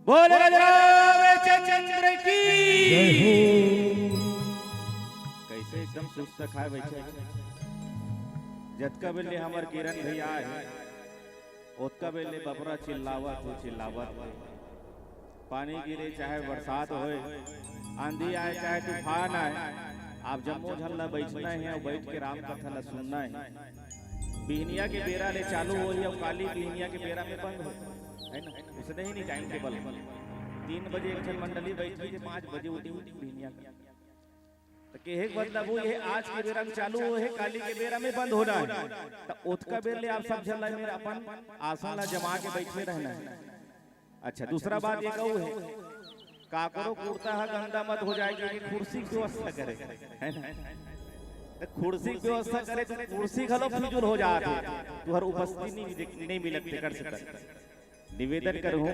बोले चंद्र की कैसे एकदम सुस्त खाए बैठे जतका बेले हमार किरण भैया है ओतका बेले बबरा चिल्लावत हो पानी गिरे चाहे बरसात होए आंधी आए चाहे तूफान आए आप जम्मू झल्ला बैठना है और बैठ के राम कथा ला सुनना है। बिहनिया के बेरा ले चालू हो या काली बिहनिया के बेरा में बंद हो है ना, उसने ही नहीं टाइम टेबल 3 बजे एक जन मंडली बैठी थी 5 बजे उठी बिहनिया का तो के मतलब वो ये आज के बेरा में चालू हो है काली के बेरा में बंद होना है तो ओतका बेर ले आप सब झल्ला मेरा अपन आसन ला जमा के बैठे रहना है। अच्छा दूसरा बात ये कहूँ है काकरो कुर्ता है गंदा मत हो जाएगी कि कुर्सी की व्यवस्था करे है ना, तो कुर्सी की व्यवस्था करे तो कुर्सी खलो फिजूल हो जाते तुहर उपस्थिति नहीं मिलत कर सकता। निवेदन करूं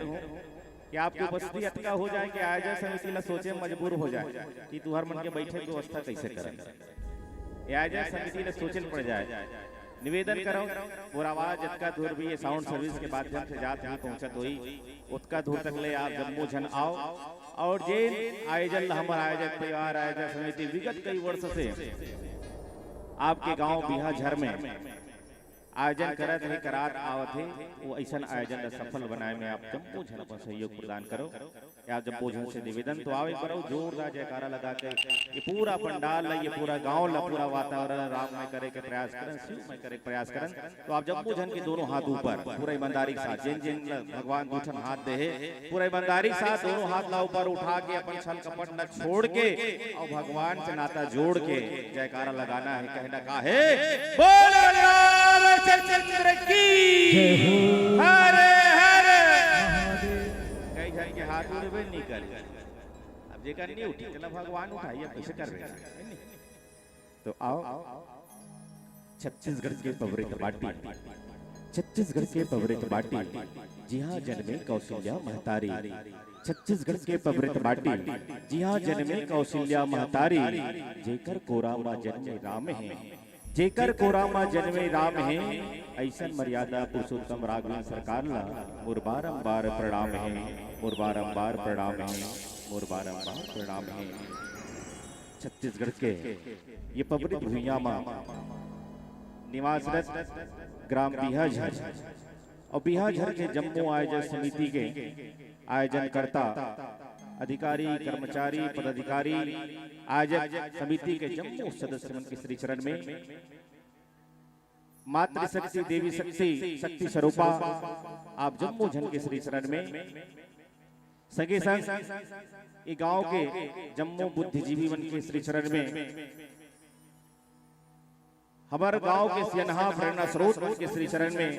कि आपकी उपस्थिति अटका हो जाए कि आयोजन समिति ला सोचे मजबूर हो जाए कि तुहर मन के बैठे की व्यवस्था कैसे करें, आयोजन समिति ला सोचे पड़ जाए। निवेदन करो और आवाज जतका दूर भी ये साउंड सर्विस के माध्यम से जात ही पहुंचत हुई उतका दूर तक ले आप जम्मू जन आओ और जे आयोजन हमारा आयोजक परिवार आयोजन समिति विगत कई वर्ष से आपके गांव बिहा झर में आयोजन करत है करात आवत है वो ऐसा आयोजन सफल बनाए में आप जम्मू झन पर सहयोग प्रदान करो। आप जम्मू झन से निवेदन तो आवे करो जोरदार जयकारा लगा के ये पूरा पंडाल ये पूरा गांव ला पूरा वातावरण राम में करे के प्रयास करें शिव में करे प्रयास करें। तो आप जम्मू झन के दोनों हाथ ऊपर पूरा ईमानदारी के साथ जिन जिन भगवान दूठन हाथ दे है पूरा ईमानदारी के साथ दोनों हाथ ला ऊपर उठा के अपन छल कपट न छोड़ के और भगवान से नाता जोड़ के जयकारा लगाना है कहना का है बोलो चंद्र की हरे हरे कई जन के हाथ उड़े नहीं कर अब जेकर नहीं उठी चला भगवान उठाइए कैसे कर रहे तो आओ छत्तीसगढ़ के पवरे कबाटी छत्तीसगढ़ के पवरित बाटी, जी हाँ जन्मे कौशल्या महतारी। छत्तीसगढ़ के पवरित बाटी, जी हाँ जन्मे कौशल्या महतारी। जेकर कोरामा जन्मे राम है, जेकर कोरामा जन्मे राम है। ऐसन मर्यादा पुरुषोत्तम राघवेंद्र सरकार ला मोर बारंबार प्रणाम है, मोर बारंबार प्रणाम है, मोर बारंबार प्रणाम है। छत्तीसगढ़ के ये पवित्र भूमिया में निवासरत ग्राम बिहाझर और बिहाझर के जम्मू आयोजन समिति के आयोजन करता अधिकारी, कर्मचारी, पदाधिकारी, आयोजक समिति के जम्मू सदस्य के श्री चरण में मातृशक्ति, देवी शक्ति, शक्ति स्वरूपा आप जम्मू जन के श्री चरण में सगे संग गांव के जम्मू बुद्धिजीवी मन के श्री चरण में हमारे गांव के सियनहा प्रेरणा स्रोत मन के श्री चरण में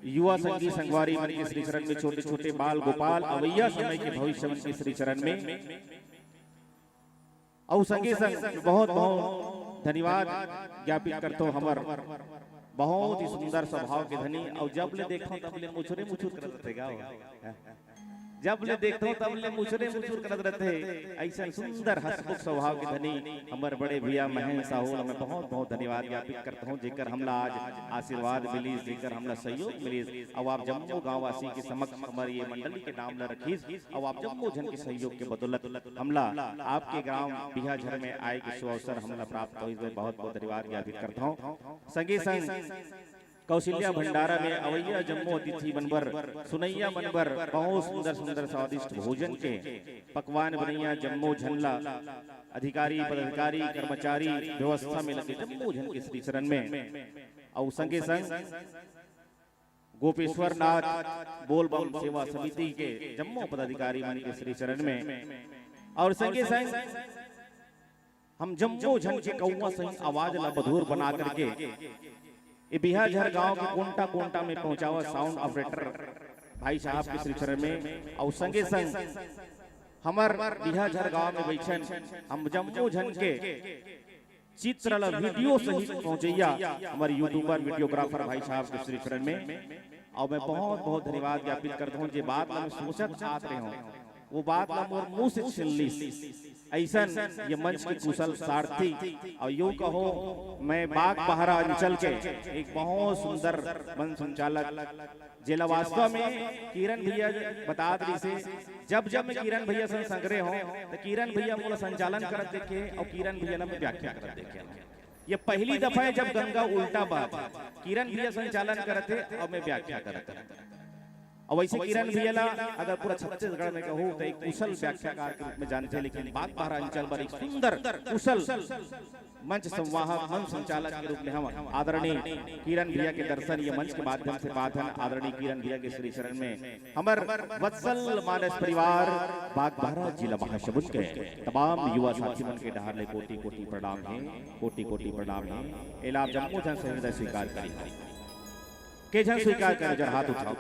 युवा संगी संगवारी मन के श्री चरण में छोटे छोटे बाल गोपाल अवैया समय के भविष्य मन के श्री चरण में और संगे संग बहुत बहुत धन्यवाद ज्ञापित करता हूँ हमार बहुत ही सुंदर स्वभाव के धनी। और जब ले देखता हूँ तब ले मुछुरे मुछुर करत रहेगा, जब ले देखता हूँ तब ले मुछुरे मुछुर करत रहते। ऐसा सुंदर हंसमुख स्वभाव के धनी हमारे बड़े भैया महेश साहू, मैं बहुत बहुत धन्यवाद ज्ञापित करता हूँ जेकर हमला आज आशीर्वाद मिली, जेकर हमला सहयोग मिली। अब आप जम्मू गाँव वासी के समक्ष हमारे ये मंडली के नाम ल रखीस। अब आप जम्मू जन के सहयोग के बदौलत हमला आपके गाँव बिहाझर में आए के शुभ अवसर हमला प्राप्त हुई, बहुत बहुत धन्यवाद ज्ञापित करता हूँ। संगे संग कौशल्या भंडारा में अवैया जम्मू अतिथि बनबर, सुनैया बनबर, बहुत सुंदर सुंदर स्वादिष्ट भोजन के पकवान बनैया जम्मू झनला अधिकारी, पदाधिकारी, कर्मचारी व्यवस्था में लगे जम्मू झन के श्री चरण में। और संगे संग गोपेश्वर नाथ बोल बम सेवा समिति के जम्मू पदाधिकारी मन के श्री चरण में। और संगे संग हम जम्मू झन के कौवा सही आवाज ला मधुर बना करके ये बिहाझर गांव के कोंटा कोंटा में पहुंचावा साउंड ऑपरेटर भाई साहब के श्री चरण में। और संगे संग हमार बिहाझर गांव में बैठन हम जम्मू झन के चित्र ला वीडियो सहित पहुंचैया हमारे यूट्यूबर वीडियोग्राफर भाई साहब के श्री चरण में। और मैं बहुत बहुत धन्यवाद ज्ञापित करता हूँ जे बात मैं सोचत आते रहे हूँ वो बात ला मोर मुंह से छिल्ली ऐसा ये मंच के कुशल सारथी और यूं कहो मैं बाग बहरा अंचल के एक बहुत सुंदर मन संचालक जिला वास्तव में किरण भैया बता दी से जब जब मैं किरण भैया से संग्रह हो तो किरण भैया मोला संचालन करत देखे और किरण भैया ला मैं व्याख्या करत देखे। ये पहली दफा है जब गंगा उल्टा बात किरण भैया संचालन करते और मैं व्याख्या करत। और वैसे किरण भैया ला अगर पूरा छत्तीसगढ़ में कहूँ तो एक कुशल व्याख्याकार के रूप में जानते हैं, लेकिन बाग बहरा अंचल पर एक सुंदर कुशल मंच संवाहक मंच संचालक के रूप में हम आदरणीय किरण भैया के दर्शन ये मंच के माध्यम से बात है आदरणीय किरण भैया के श्री चरण में। हमार वत्सल मानस परिवार बाग बहरा जिला महासमुंद के तमाम युवा साथी मन के डहार ले कोटि कोटि प्रणाम है, कोटि कोटि प्रणाम है। एला जम्मू जन से हृदय स्वीकार करें के जन स्वीकार करें जरा हाथ उठाओ।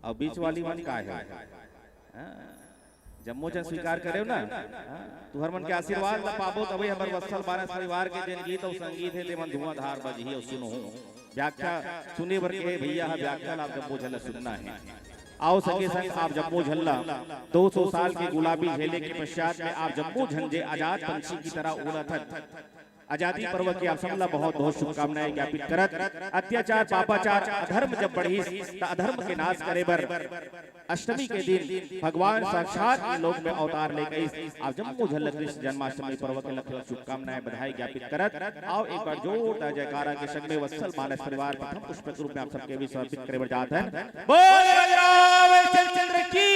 और बीच वाली मन का है जम्मू जन स्वीकार करे ना तुहर मन के आशीर्वाद ला पाबो तबे हमर वत्सल मानस परिवार के जन गीत और संगीत है ते मन धुआंधार बजही और सुनो व्याख्या सुने बर के भैया व्याख्या आप जम्मू झल्ला सुनना है। आओ सके संग आप जम्मू झल्ला 200 साल के गुलाबी झेले के पश्चात में आप जम्मू झंझे आजाद पंछी की तरह उड़त आजादी पर्व की आप सबला बहुत बहुत शुभकामनाएं ज्ञापित करत। अत्याचार पापाचार अधर्म जब बढ़ी अधर्म के नाश करे बर अष्टमी के दिन भगवान साक्षात लोक में अवतार ले गई। आप जम्मू झल्ला कृष्ण जन्माष्टमी पर्व के लक्ष्य शुभकामनाएं बधाई ज्ञापित करत। आओ एक बार जोरदार जयकारा के संग में वत्सल मानस परिवार प्रथम पुष्प के रूप में आप सबके भी समर्पित करे बर जात हैं। बोल बजरंग चंद्र की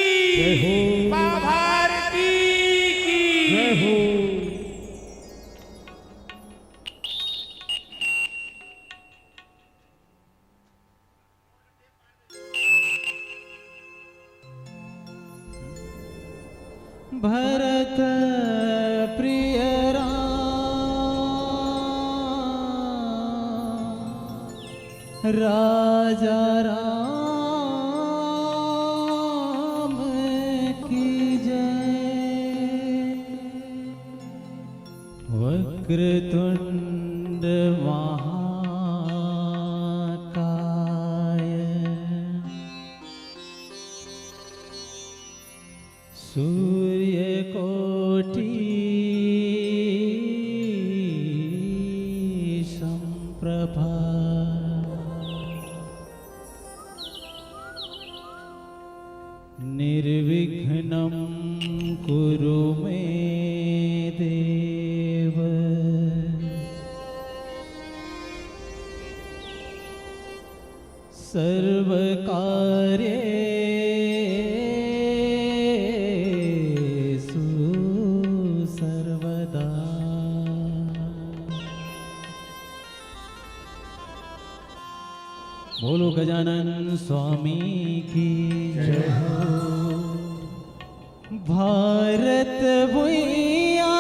मां भारती की जय हो। भरत प्रिय राजा राम की जय। वक्रतुंड महाकाय वल्लभा निर्विघ्नं कुरु मे देव सर्वकार्येषु सर्वदा। बोलो गजानन स्वामी की जय हो। भारत भुइया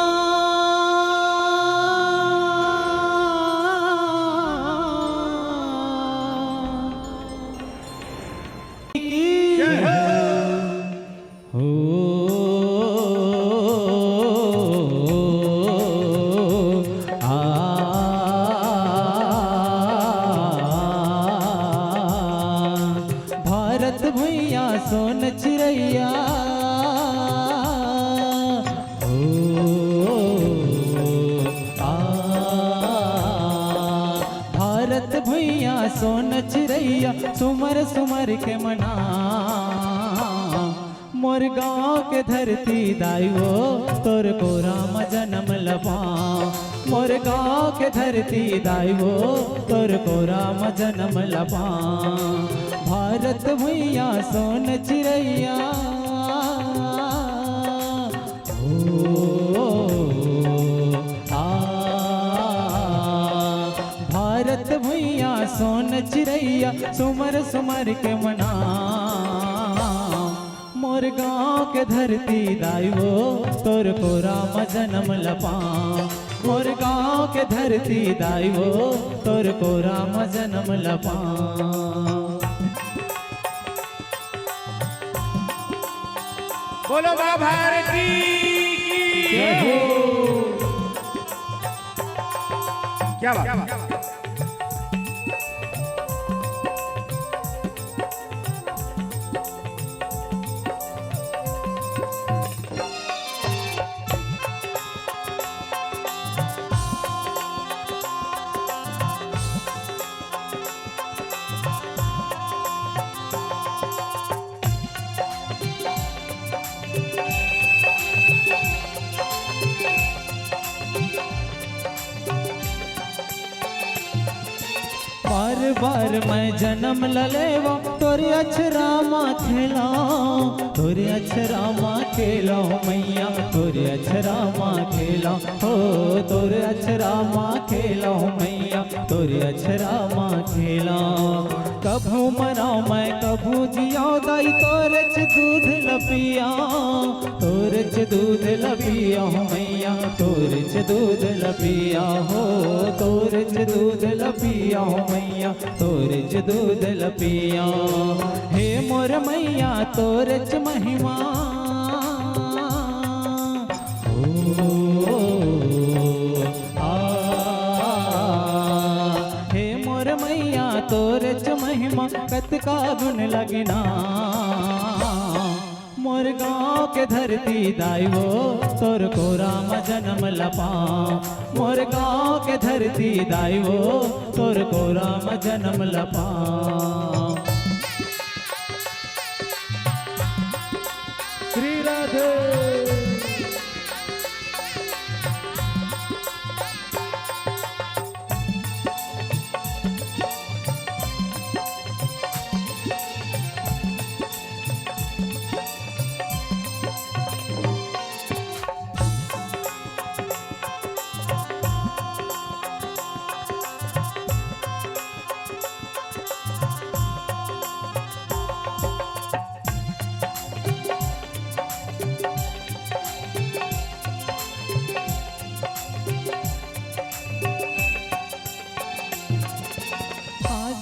की जय हो। भारत भुइया सोन चिड़ैया भारत भुइया सोन चिड़ैया सुमर सुमर के मना मोर गाँव के धरती दाइयो तोर को राम जन्म लपा। मोर गाँव के धरती दाइयो तोर को राम जन्म लपा। भारत भुइया सोन चिड़ैया भारत भुइया सोन चिड़ैया सुमर सुमर के मना मोर गाँव के धरती दाइयो तोर को राम जन्म लपा। मोर गाँव के धरती दाइयो तोर को राम जन्म लपा। बोलो माँ भारती की जय हो। क्या बात बार बार मैं जन्म ललेवा तोरे अक्षरा माँ खेला तोरे अक्षरा माँ खेला मैया तोरे अक्षरा माँ खेला हो तोरे अक्षरा माँ खेला मैया तोरे अक्षरा माँ खेला। कभू मराओ मैं कभू जियाओ दाई तोरे च दूध लपिया तोरे च दूध लपिया मैया तोरे च दूध लपिया हो तोरे च दूध लपिया मैया तोरे च दूध लपिया। हे मोर मैया तोरे च महिमा हे मोर मैया तोरे च महिमा कतका गुण लगना। मोर गाँव के धरती दाइयो तोर को राम जन्म लपा। मोर गाँव के धरती दाइयो तोर को राम जन्म लपा। श्री राधे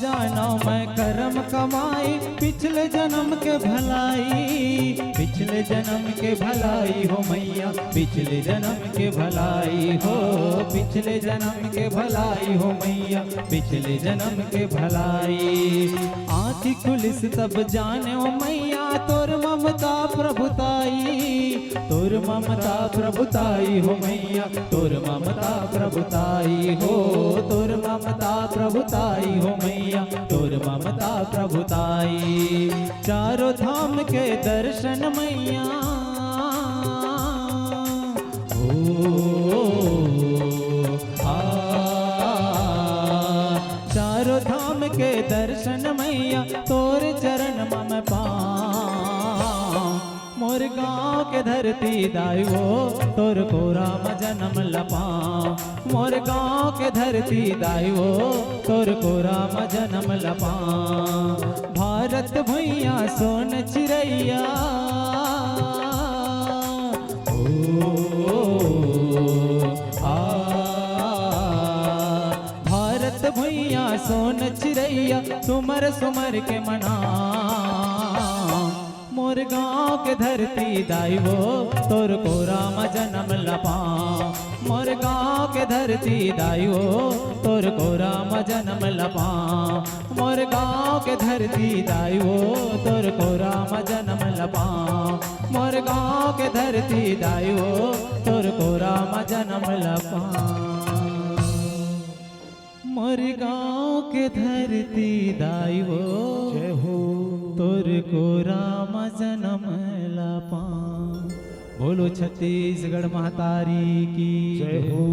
जाना मैं कर्म कमाई पिछले जन्म के भलाई पिछले जन्म के भलाई हो मैया पिछले जन्म के भलाई हो पिछले जन्म के भलाई हो मैया पिछले जन्म के भलाई। आँखी खुलिस तब जाने ओ मैया तोर ममता प्रभुताई तोर ममता प्रभुताई हो मैया तोर ममता प्रभुताई हो तोर ममता प्रभु प्रभुताई हो मैया तोर ममता प्रभुताई। चारों धाम के दर्शन मैया चारों धाम के दर्शन मैया तोर चरण मम पाऊं। मोर गाँव के धरती दाइयो तोर को राम जन्म लपाऊं। मोर गाँव के धरती दाइयो तोर को राम जन्म लपाऊं। भारत भैया सोन चिड़ैया भारत भैया सोन चिड़ैया सुमर सुमर के मना। मोर गाँव के धरती दाइयो तोर को राम जन्म लपाऊं। मोर गाँव के धरती दाइयो तोर को राम जन्म लपाऊं। मोर गाँव के धरती दाइयो तोर को राम जन्म लपाऊं। मोर गाँव के धरती दाइयो तोर को राम जन्म लपाऊं। मोर गाँव के धरती दाइयो जय हो तोर को राम जन्म लपाऊं। बोलो छत्तीसगढ़ महतारी की जय हो।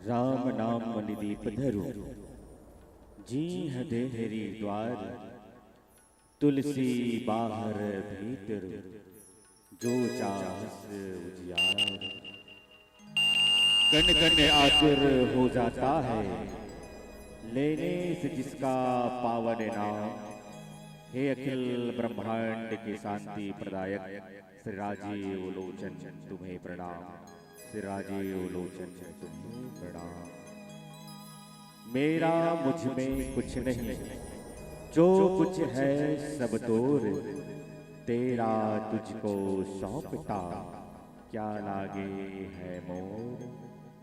राम नाम निदीप धरु जी देहरी द्वार। तुलसी बाहर भीतर जो चाहस उजियार। कन कन आकर हो जाता है लेने से जिसका पावन नाम। हे अखिल ब्रह्मांड के शांति प्रदायक श्री राजीव लोचन तुम्हें प्रणाम। श्री राजीव लोचन तुम्हें प्रणाम। मेरा मुझ में कुछ नहीं जो कुछ है सब तोर। तेरा तुझको सौंपता क्या लागे है मोर।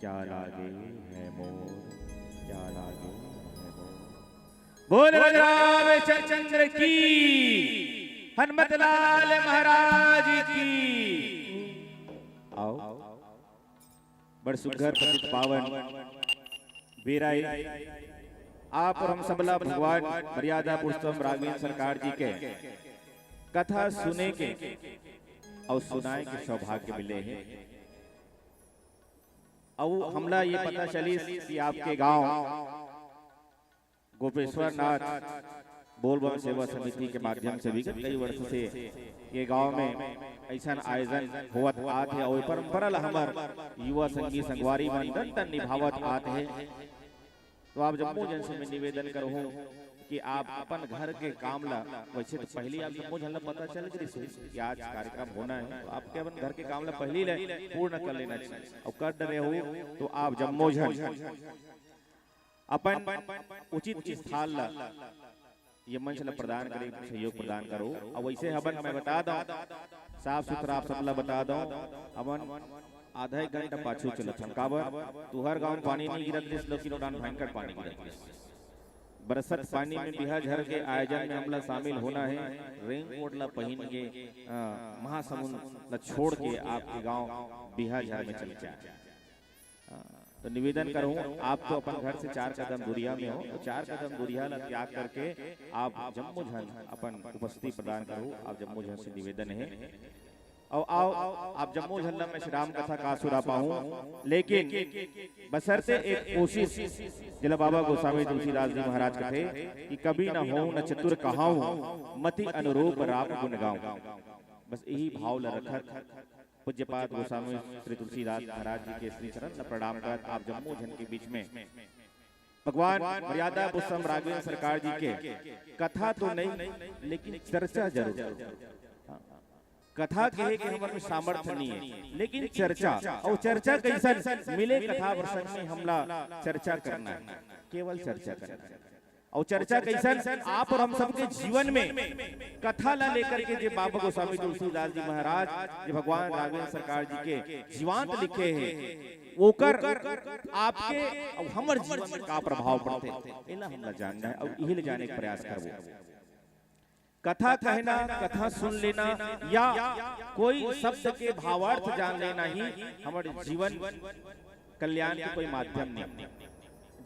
क्या लागे है मोर। क्या लागे है मोर। बोल राम चंद्र की हनुमत लाल महाराज की। आओ बड़ सुघर पतित पावन बीराई आप और हम सबला भगवान मर्यादा पुरुषोत्तम राघवेंद्र सरकार जी के कथा सुने के और सुनाए के सौभाग्य मिले हैं। और हमला ये पता चली कि आपके गांव गोपेश्वर नाथ बोलबम सेवा समिति के माध्यम से भी कई वर्ष से ये गांव में ऐसा आयोजन होवत आत है और परंपरा हमार युवा संगी संगवारी मन तन निभावत आत है। तो आप जम्मू जन से मैं निवेदन करूँ कि आप अपन घर के काम ला वैसे तो पहले आप जम्मू जन पता चल गई कि आज कार्यक्रम होना है तो आपके अपन घर के काम ला पहले पूर्ण कर लेना चाहिए। और कर रहे हो तो आप जम्मू जन अपन उचित स्थान ला ये मंच ला प्रदान करे सहयोग प्रदान करो। और वैसे अपन मैं बता दूं साफ सुथरा आप सबला बता दूं अपन आधा एक घंटा पाछू चलत हम काबर तुहर गांव पानी नहीं गिरत दिस लोग किलो डान भयंकर पानी गिरत बरसत पानी में बिहार झर के आयोजन में हमला शामिल होना है। रेन कोट ला पहन के महासमुंद ला छोड़ के आपके गांव बिहार झर में चल जाए। तो निवेदन करूं आप तो अपन घर से 4 कदम दूरिया में हो तो 4 कदम दूरिया ला त्याग करके आप जम्मू झन अपन उपस्थिति प्रदान करो। आप जम्मू झन से निवेदन है और आओ आप जम्मू झल्ला में श्री राम कथा का सुना पाऊं लेकिन बसरते एक कोशिश जिला बाबा गोस्वामी तुलसीदास जी महाराज कथे कि कभी न हो न चतुर कहाऊं मति अनुरूप राम गुण गाऊं। बस यही भाव ल रखत पूज्यपाद गोस्वामी श्री तुलसीदास महाराज जी के श्री चरण प्रणाम करत आप जम्मू झन के बीच में भगवान मर्यादा पुरुषोत्तम राघवेंद्र सरकार जी के कथा तो नहीं लेकिन चर्चा जरूर। कथा कहे कि हमारे सामर्थ्य नहीं है लेकिन चर्चा और चर्चा कैसा मिले कथा प्रसंग में हमला चर्चा करना है केवल चर्चा करना है। और चर्चा कैसा आप और हम सबके जीवन में कथा ला लेकर के जो बाबा गोस्वामी तुलसीदास जी महाराज जो भगवान राघवेंद्र सरकार जी के जीवांत लिखे हैं वो कर आपके और हमारे जीवन में का प्रभाव पड़ते इला हमला जानना है और यही ले जाने का प्रयास करबो। कथा कहना कथा सुन लेना या कोई शब्द के भावार्थ जान लेना ही हमारे जीवन कल्याण के कोई माध्यम नहीं।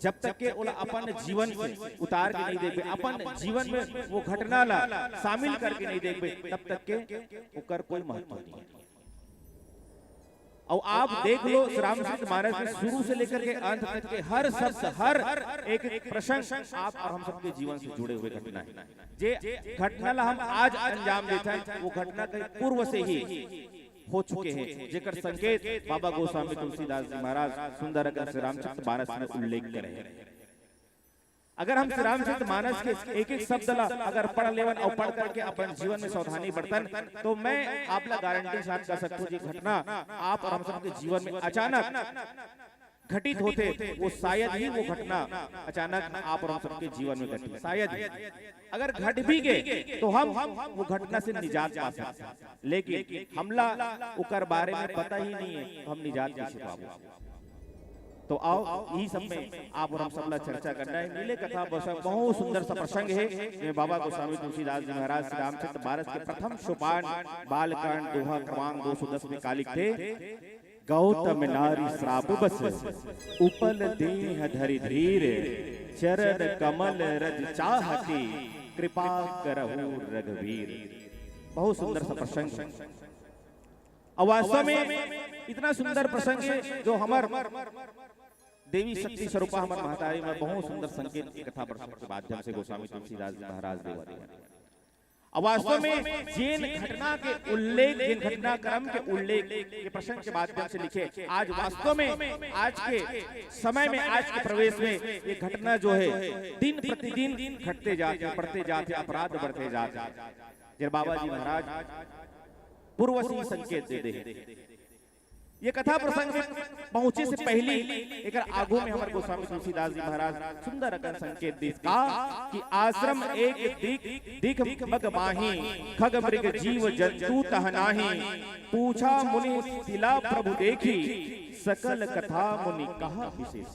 जब तक के ओला अपन जीवन से उतार के नहीं देखबे, अपन जीवन में वो घटना ला शामिल करके नहीं देखबे, तब तक के ओकर कोई महत्व नहीं। और आप देख लो रामचरित मानस में शुरू से लेकर के अंत तक के हर शब्द, हर एक प्रसंग आप और हम सबके जीवन से जुड़े हुए घटना है। जे घटना ला हम आज अंजाम देते हैं, वो घटना के पूर्व से ही हो चुके हैं, जेकर संकेत बाबा गोस्वामी तुलसीदास जी महाराज सुंदर अगर श्री रामचरित मानस में उल्लेख करे हैं। अगर हम श्री रामचरित मानस के एक एक शब्द ला अगर पढ़ लेवन और पढ़ करके अपन जीवन में सावधानी बरतन, तो मैं आप ला गारंटी साथ कर सकता हूँ जी घटना आप और हम सबके जीवन में अचानक घटित होते, वो शायद ही वो घटना अचानक आप और हम सबके जीवन में घटी, शायद ही। अगर घट भी गए तो हम वो घटना से निजात पा सकते हैं, लेकिन हमला उकर बारे में पता ही नहीं है, तो हम निजात कैसे पाबो? तो आओ यही सब में आप और हम सब चर्चा करना है। नीले कथा बहुत सुंदर सा प्रसंग है, में बाबा गोस्वामी तुलसीदास जी महाराज श्री रामचरित मानस के प्रथम सोपान बालकांड दोहा क्रमांक 210 में का लिखते, गौतम नारी श्राप बस उपल देह धरि धीर, चरण कमल रज चाहती कृपा करहु रघुवीर। बहुत सुंदर सा प्रसंग, और वास्तव में इतना सुंदर प्रसंग है जो हमार देवी शक्ति स्वरूपा हमार महतारी में बहुत सुंदर संकेत कथा प्रसंग के माध्यम से गोस्वामी तुलसीदास जी महाराज देवा दिया। अब वास्तव में जिन घटना के उल्लेख, जिन घटना क्रम के उल्लेख के प्रसंग के माध्यम से लिखे, आज वास्तव में आज के समय में, आज के प्रवेश में ये घटना जो है दिन प्रतिदिन घटते जाते, बढ़ते जाते, अपराध बढ़ते जाते। जब बाबा जी महाराज पूर्व से संकेत दे दे, ये कथा प्रसंग में पहुंचे से पहले एक आगू में हमारे गोस्वामी तुलसीदास जी महाराज सुंदर अगर संकेत दे कि आश्रम एक दिख मग माही, खग मृग जीव जंतु तहनाही, पूछा मुनि तिला प्रभु देखी, सकल कथा मुनि कहा विशेष।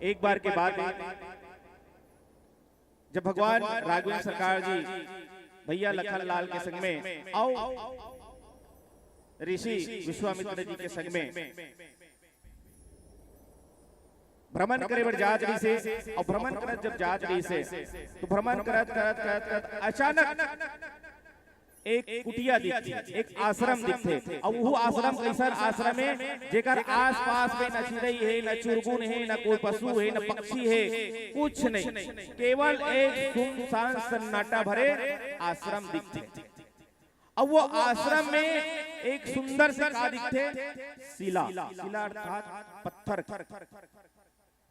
एक बार के बाद जब भगवान राघवेंद्र सरकार जी भैया लखन लाल के संग में आओ ऋषि विश्वामित्र जी के संग में भ्रमण करे बर जात रही से, और भ्रमण करत जब जात रही से, तो भ्रमण करत करत करत करत अचानक एक कुटिया दिखती, एक आश्रम दिखते। और वो आश्रम कैसा आश्रम है जेकर आस पास में न चिड़ई है, न चुरगुन है, न कोई पशु है, न पक्षी है, कुछ नहीं, केवल एक सुनसान सन्नाटा भरे आश्रम दिखते। अब वो आश्रम में एक सुंदर से का दिखते, शिला, शिला अर्थात पत्थर,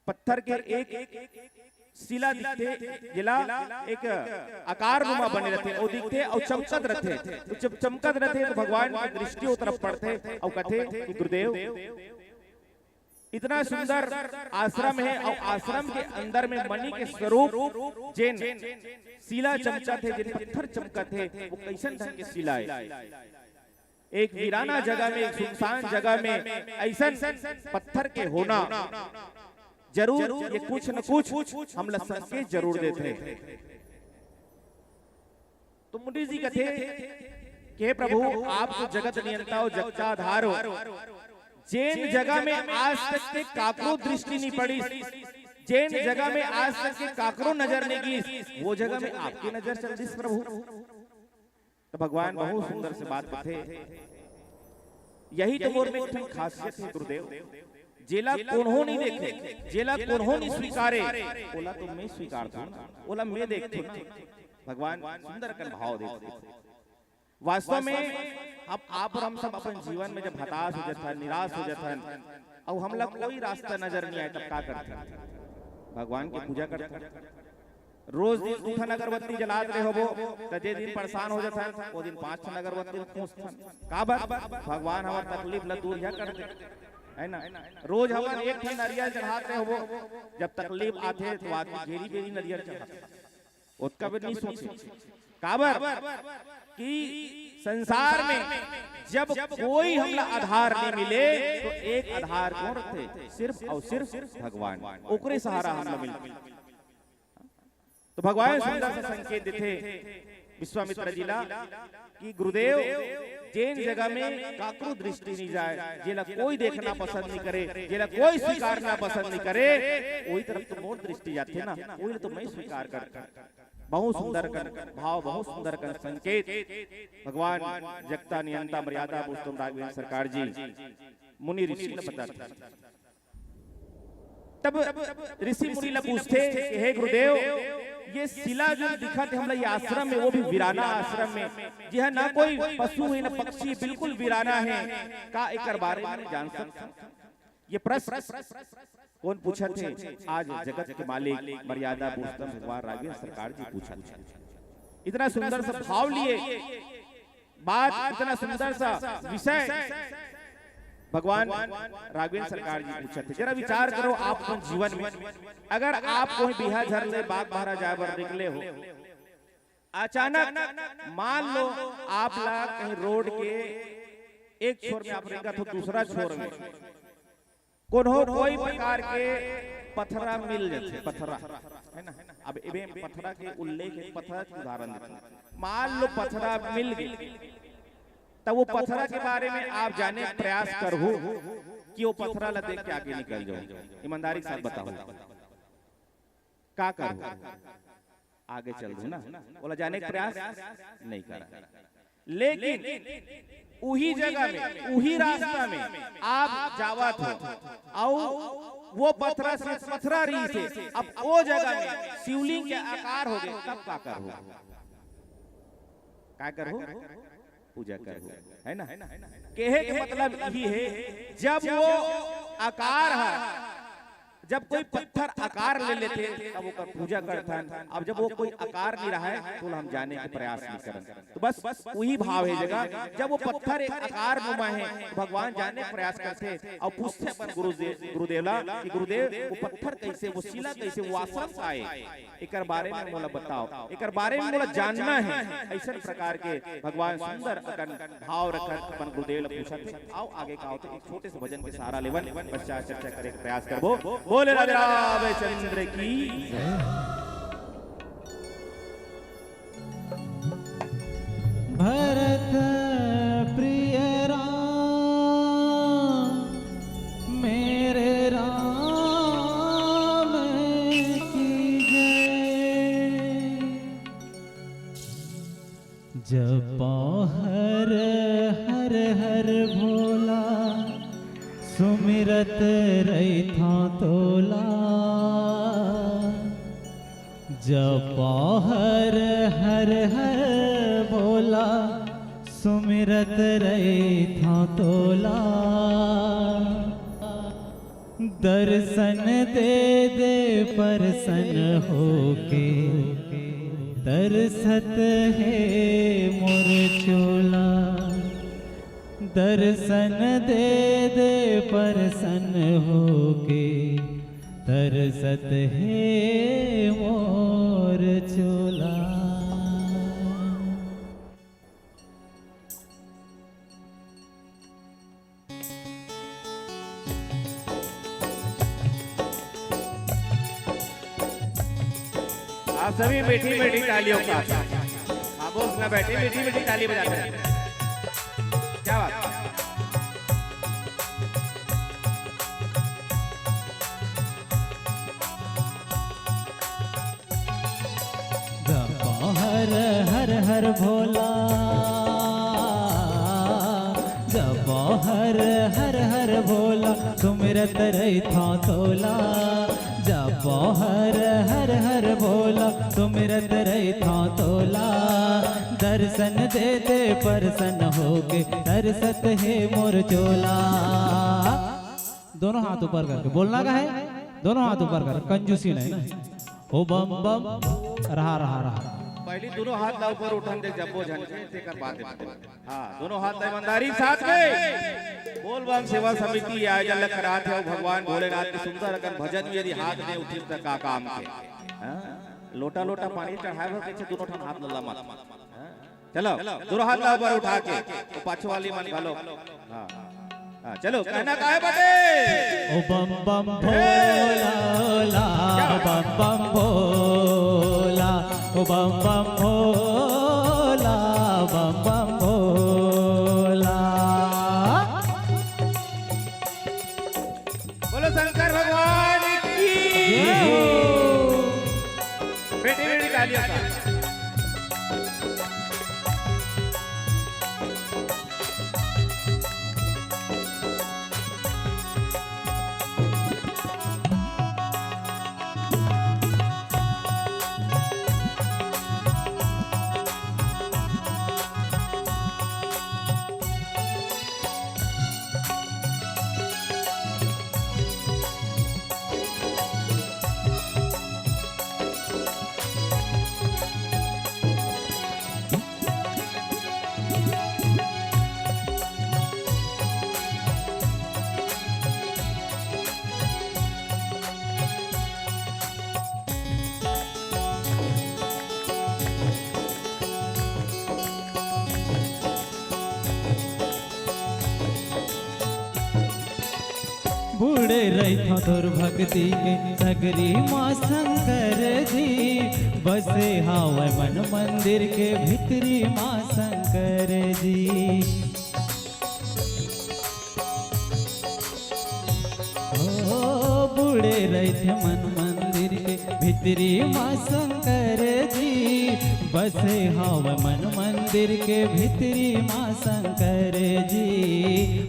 पत्थर के एक शिला दिखते, जिला एक आकार नुमा बने रहते और दिखते और चमकत रहते। तो जब चमकत रहते तो भगवान की दृष्टि उस तरफ पड़ते और कहते कि गुरुदेव इतना सुंदर आश्रम है, और आश्रम के अंदर में मणि के स्वरूप जिन शिला चमचा थे, जिन पत्थर चमका थे, वो कैसन ढंग के शिला है। एक वीराना जगह में, एक सुनसान जगह में ऐसा पत्थर के होना जरूर ये कुछ न कुछ हम लोग संकेत जरूर देते। तो मुनि जी कहते कि प्रभु आप तो जगत नियंता हो, जगताधार हो, जिन जगह में आज तक के काकरो दृष्टि नहीं पड़ी, जिन जगह में आज तक के काकरो नजर नहीं की, वो जगह में आपकी नजर चल दी प्रभु। तो भगवान बहुत सुंदर से बात कहते, यही तो मोर में खासियत है गुरुदेव, जेला कोन्हो नहीं देखे, जेला कोन्हो नहीं स्वीकारे, ओला तो मैं स्वीकार दूं, ओला मैं देखते। भगवान सुंदर कर भाव देते। वास्तव में अब आप और हम सब अपन जीवन में जब हताश हो जाता है, निराश हो जाता है, और हम लोग कोई रास्ता नजर नहीं आए, तब क्या करते हैं? भगवान की पूजा करते हैं। रोज दिन उठन अगरबत्ती जलाते रहे हो, तो जे दिन परेशान हो जाता है वो दिन 5 अगरबत्ती पूछथन का बात भगवान हमार तकलीफ ला दूर कर दे, है ना। रोज हम एक ठन नारियल चढ़ाते हो, जब तकलीफ आते तो आदमी घेरी बेरी नारियल चढ़ाते, उसका भी नहीं सोचे काबर कि संसार में जब कोई हमला आधार नहीं मिले तो एक आधार कौन रखते, सिर्फ और सिर्फ भगवान, ओकरे सहारा हमला मिले। तो भगवान सुंदर से संकेत देते विश्वामित्र जिला कि गुरुदेव जेन जगह में काकरू दृष्टि नहीं जाए, जेला कोई देखना पसंद नहीं करे, जेला कोई स्वीकारना पसंद नहीं करे, वही तरफ तो मोर दृष्टि जाते ना, वही तो मैं स्वीकार करता। बहुत सुंदर कर भाव, बहुत सुंदर कर संकेत भगवान जगता नियंता मर्यादा पुरुषोत्तम राघवेंद्र सरकार जी मुनि ऋषि ने बताते। तब ऋषि मुनि ला पूछते कि हे गुरुदेव, ये शिला जो दिखा थे हमला ये आश्रम में, वो भी वीराना आश्रम में, जी है ना कोई पशु है ना पक्षी, बिल्कुल वीराना है, का एक बारे में जान सकता? ये प्रश्न कौन पूछा थे? आज जगत के मालिक मर्यादा पुरुषोत्तम भगवान राघवेंद्र सरकार जी पूछा थे। इतना सुंदर सा भाव लिए बात, इतना सुंदर सा विषय भगवान राघवेंद्र सरकार जी पूछा थे। जरा विचार करो आप अपने जीवन में, अगर आप कोई बिहार झर ले बाग बहरा जाए बर निकले हो, अचानक मान लो आप ला कहीं रोड के एक छोर में आप रहेगा तो दूसरा छोर में कौन हो कोई प्रकार के पथरा मिल जाते, पथरा है ना। अब इबे पथरा के उल्लेख है, पथरा के उदाहरण देते हैं। मान लो पथरा मिल गई, तब वो पथरा के बारे में आप जाने प्रयास करो कि वो पथरा ला देख के आगे निकल जाओ। ईमानदारी के साथ बताओ क्या करो? आगे चल दो ना, बोला जाने का प्रयास नहीं करा। लेकिन उही जगह में, उही रास्ता में आप जावत हो और वो पथरा से पथरा रही थे, अब वो जगह में शिवलिंग के आकार हो गए, तब क्या करो? क्या करो? पूजा करो, है ना। कहे के मतलब यही है, जब वो आकार है, जब कोई पत्थर आकार ले लेते तब वो पूजा करता है। अब जब वो कोई आकार नहीं रहा है तो हम जाने के प्रयास नहीं करें। तो बस वही भाव है जगह, जब वो पत्थर एक आकार नुमा है तो भगवान जाने प्रयास करते और पूछते अपन गुरुदेवला कि गुरुदेव वो पत्थर कैसे, वो शिला कैसे, वो आश्रम आए, एक बारे में मोला बताओ, एक बारे में मोला जानना है। ऐसा प्रकार के भगवान सुंदर भाव रखकर अपन गुरुदेव पूछते। आओ आगे का एक छोटे से भजन के सहारा लेवन पश्चात चर्चा करे प्रयास करबो। बोले राधे रामचंद्र की जय। भरत प्रिय राम मेरे राम की जय। जपो हर हर हर भोला, सुमिरत रही था तोला। जपो हर हर हर भोला, सुमिरत रही था तोला। दर्शन दे दे प्रसन्न होके, तरसत है मोर चोला। दर्शन दे दे प्रसन्न होके, तरसत है मोर चोला। आप सभी मीठी मीठी तालियों का, आप उसमें बैठे मीठी मीठी ताली बजाते हैं। क्या बात? जपो हर हर हर भोला, जपो हर हर हर भोला, सुमिरत रही था तोला। जपो हर हर हर भोला, सुमिरत रही था तोला। दर्शन दे दे प्रसन्न होके, तरसत है मोर चोला। दोनों हाथ ऊपर करके बोलना का है, दोनों हाथ ऊपर कर, कंजूसी नहीं ना। ओ बम बम रहा रहा रहा। पहले दोनों हाथ ला ऊपर उठान दे, जब्बो झनके ते कर बात है। हां, दोनों हाथ ईमानदारी साथ में बोल बम सेवा समिति आयोजन कराते हो। भगवान भोलेनाथ के सुंदर अगन भजन यदि हाथ दे उठी त का काम के। हां, लोटा लोटा पानी चढ़ाए हो पीछे दोनों ठन हाथ लल्ला मत। चलो दोनों हाथ ला ऊपर उठा के तो पाछो वाली मन घालो। हां हां, चलो कहना काहे बटे। ओ बम बम भोला, बम बम भोला, ओ बम बम भोला। शंकर भगवान की जय हो। बेटी बेटी तालियां का बूढ़े रही तोर भक्ति के सगरी माँ शंकर जी बसे हावे मन मंदिर के भीतरी माँ शंकर जी। ओ बूढ़े रही मन मंदिर के भीतरी माँ शंकर जी बसे हावे मन मंदिर के भीतरी माँ शंकर जी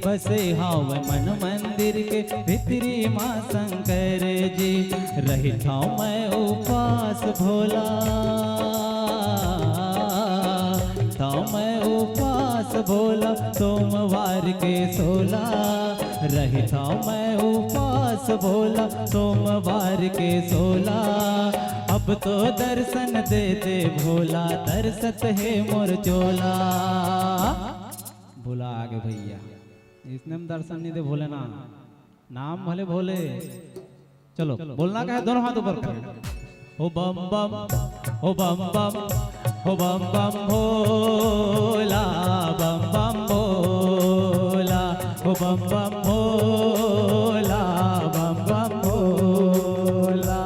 बसे हावे मन मंदिर के भीतरी माँ शंकर जी। रही था मैं उपास भोला था मैं उपास भोला सोमवार के 16 रही था मैं उपास भोला सोमवार के 16 अब तो दर्शन दे दे भोला दर्शत है मोर चोला। भोला आगे भैया इसने हम दर्शन नहीं दे भोले ना नाम भले भोले चलो बोलना का है दोनों हाथ ऊपर करें। ओ बम बम ओ बम बम ओ बम बम भोला बम बम भोला ओ बम बम भोला बम बम भोला।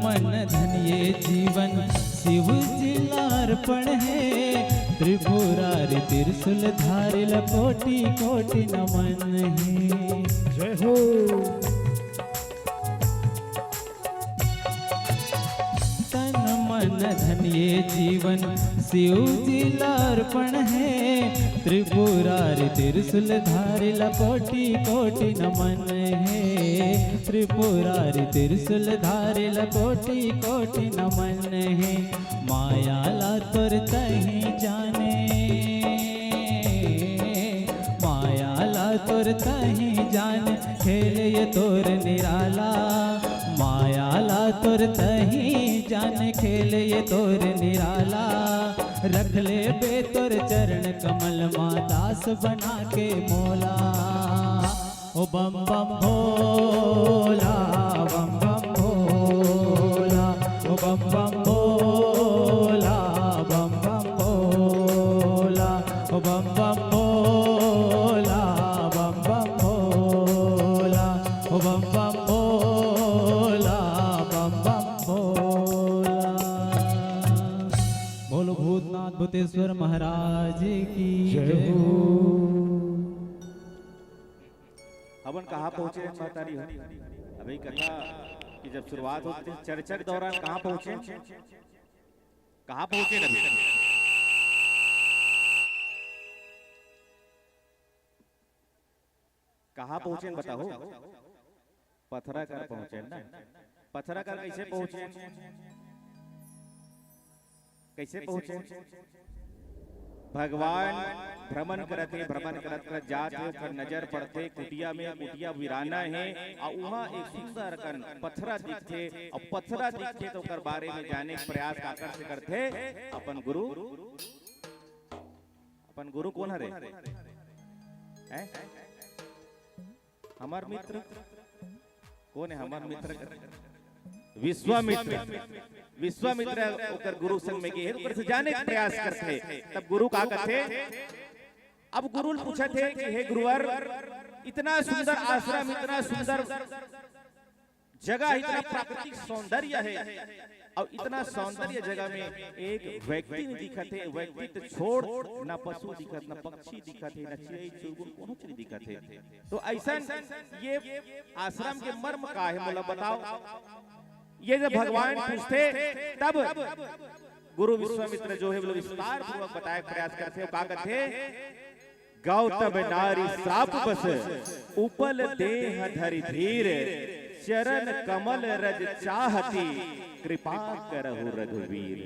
मन धन ये जीवन शिव जिलार्पण है त्रिपुरारि त्रिशूल धारि कोटि कोटि नमन है। जय हो तन मन धन ये जीवन शिव जिलार्पण है त्रिपुरारि त्रिशूल धारि कोटि कोटि नमन है त्रिपुरारि त्रिशूल धारि कोटि कोटि नमन है। माया ला तोर तही जाने माया ला तोर तही जाने खेल ये तोर निराला माया ला तोर तही जाने खेल ये तोर निराला रख ले बे तोर चरण कमल माँ दास बना के मोला। ओ बम बम भोला बम बम भोला ओ बम बम भोला बम बम भोला ओ बम बम भोला बम बम भोला ओ बम बम भोला बम बम भोला। बोलो भूतनाथ भूतेश्वर महाराज की जय हो। अपन कहाँ पहुंचे महतारी हो अभी कथा की जब शुरुआत होती है चर्चा के दौरान कहाँ पहुंचे नबी कहाँ पहुंचे बताओ। पथरा कर पहुंचे ना पथरा कर कैसे पहुंचे कैसे पहुंचे? भगवान भ्रमण करत जात है, ओकर नजर पड़ते कुटिया में, कुटिया वीराना है और वहाँ एक सुंदर कन पत्थरा दिखते और पत्थरा दिखते तो ओकर बारे में जाने के प्रयास काकर से करते अपन गुरु कौन हरे हैं? हमार मित्र कौन है? हमार मित्र विश्वामित्र ओकर गुरु संग में गए, ओकर से जाने का प्रयास करते। तब गुरु का कहते, अब गुरु पूछे थे कि हे गुरुवर, इतना सुंदर आश्रम, इतना सुंदर जगह, इतना प्राकृतिक सौंदर्य है और इतना सौंदर्य जगह में एक व्यक्ति नहीं दिखत है। व्यक्ति तो छोड़, ना पशु दिखत, ना पक्षी दिखत है, ना चिड़ै चुड़गुन कोनो चीज दिखत है। तो ऐसा ये आश्रम के मर्म का है, मोला बताओ। ये जब भगवान पूछते तब गुरु विश्वामित्र जो है वो विस्तार पूर्वक बताया प्रयास करते। क्या करते? गौतम नारी श्राप बस उपल देह धरि धीर, चरण कमल रज चाहती, कृपा करहु रघुवीर।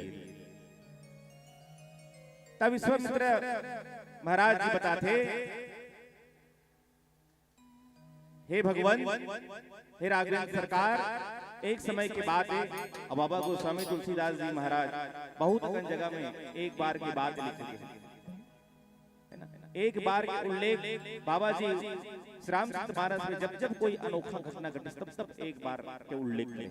तब विश्वामित्र महाराज जी बताते, हे भगवान, हे राघवेंद्र सरकार, एक समय की बात है, अब बाबा गोस्वामी तुलसीदास जी महाराज बहुत कन जगह में एक बार की बात लिखते हैं ना। एक बार के उल्लेख बाबा जी श्री रामचंद्र महाराज में जब कोई अनोखा घटना घटे तब एक बार के उल्लेख हैं।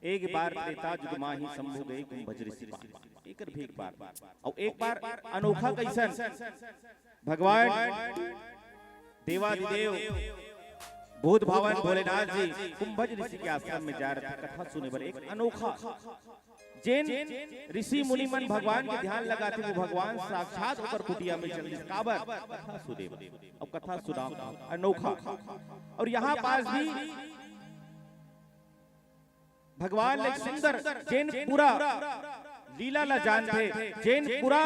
एक बार त्रेता युग माही शंभु गए कुंभज ऋषि पास, एक बार और एक बार अनोखा कैसन, भगवान देवादिदेव भूत भावन भोलेनाथ जी कुंभज ऋषि के आश्रम में जा रहे थे कथा सुने पर। एक अनोखा जैन ऋषि मुनि मन भगवान के ध्यान लगाते, वो भगवान साक्षात होकर कुटिया में चल काबर कथा सुने। अब कथा सुना अनोखा, और यहाँ पास भी भगवान एक सुंदर जैन पूरा लीला न जानते, जैन पूरा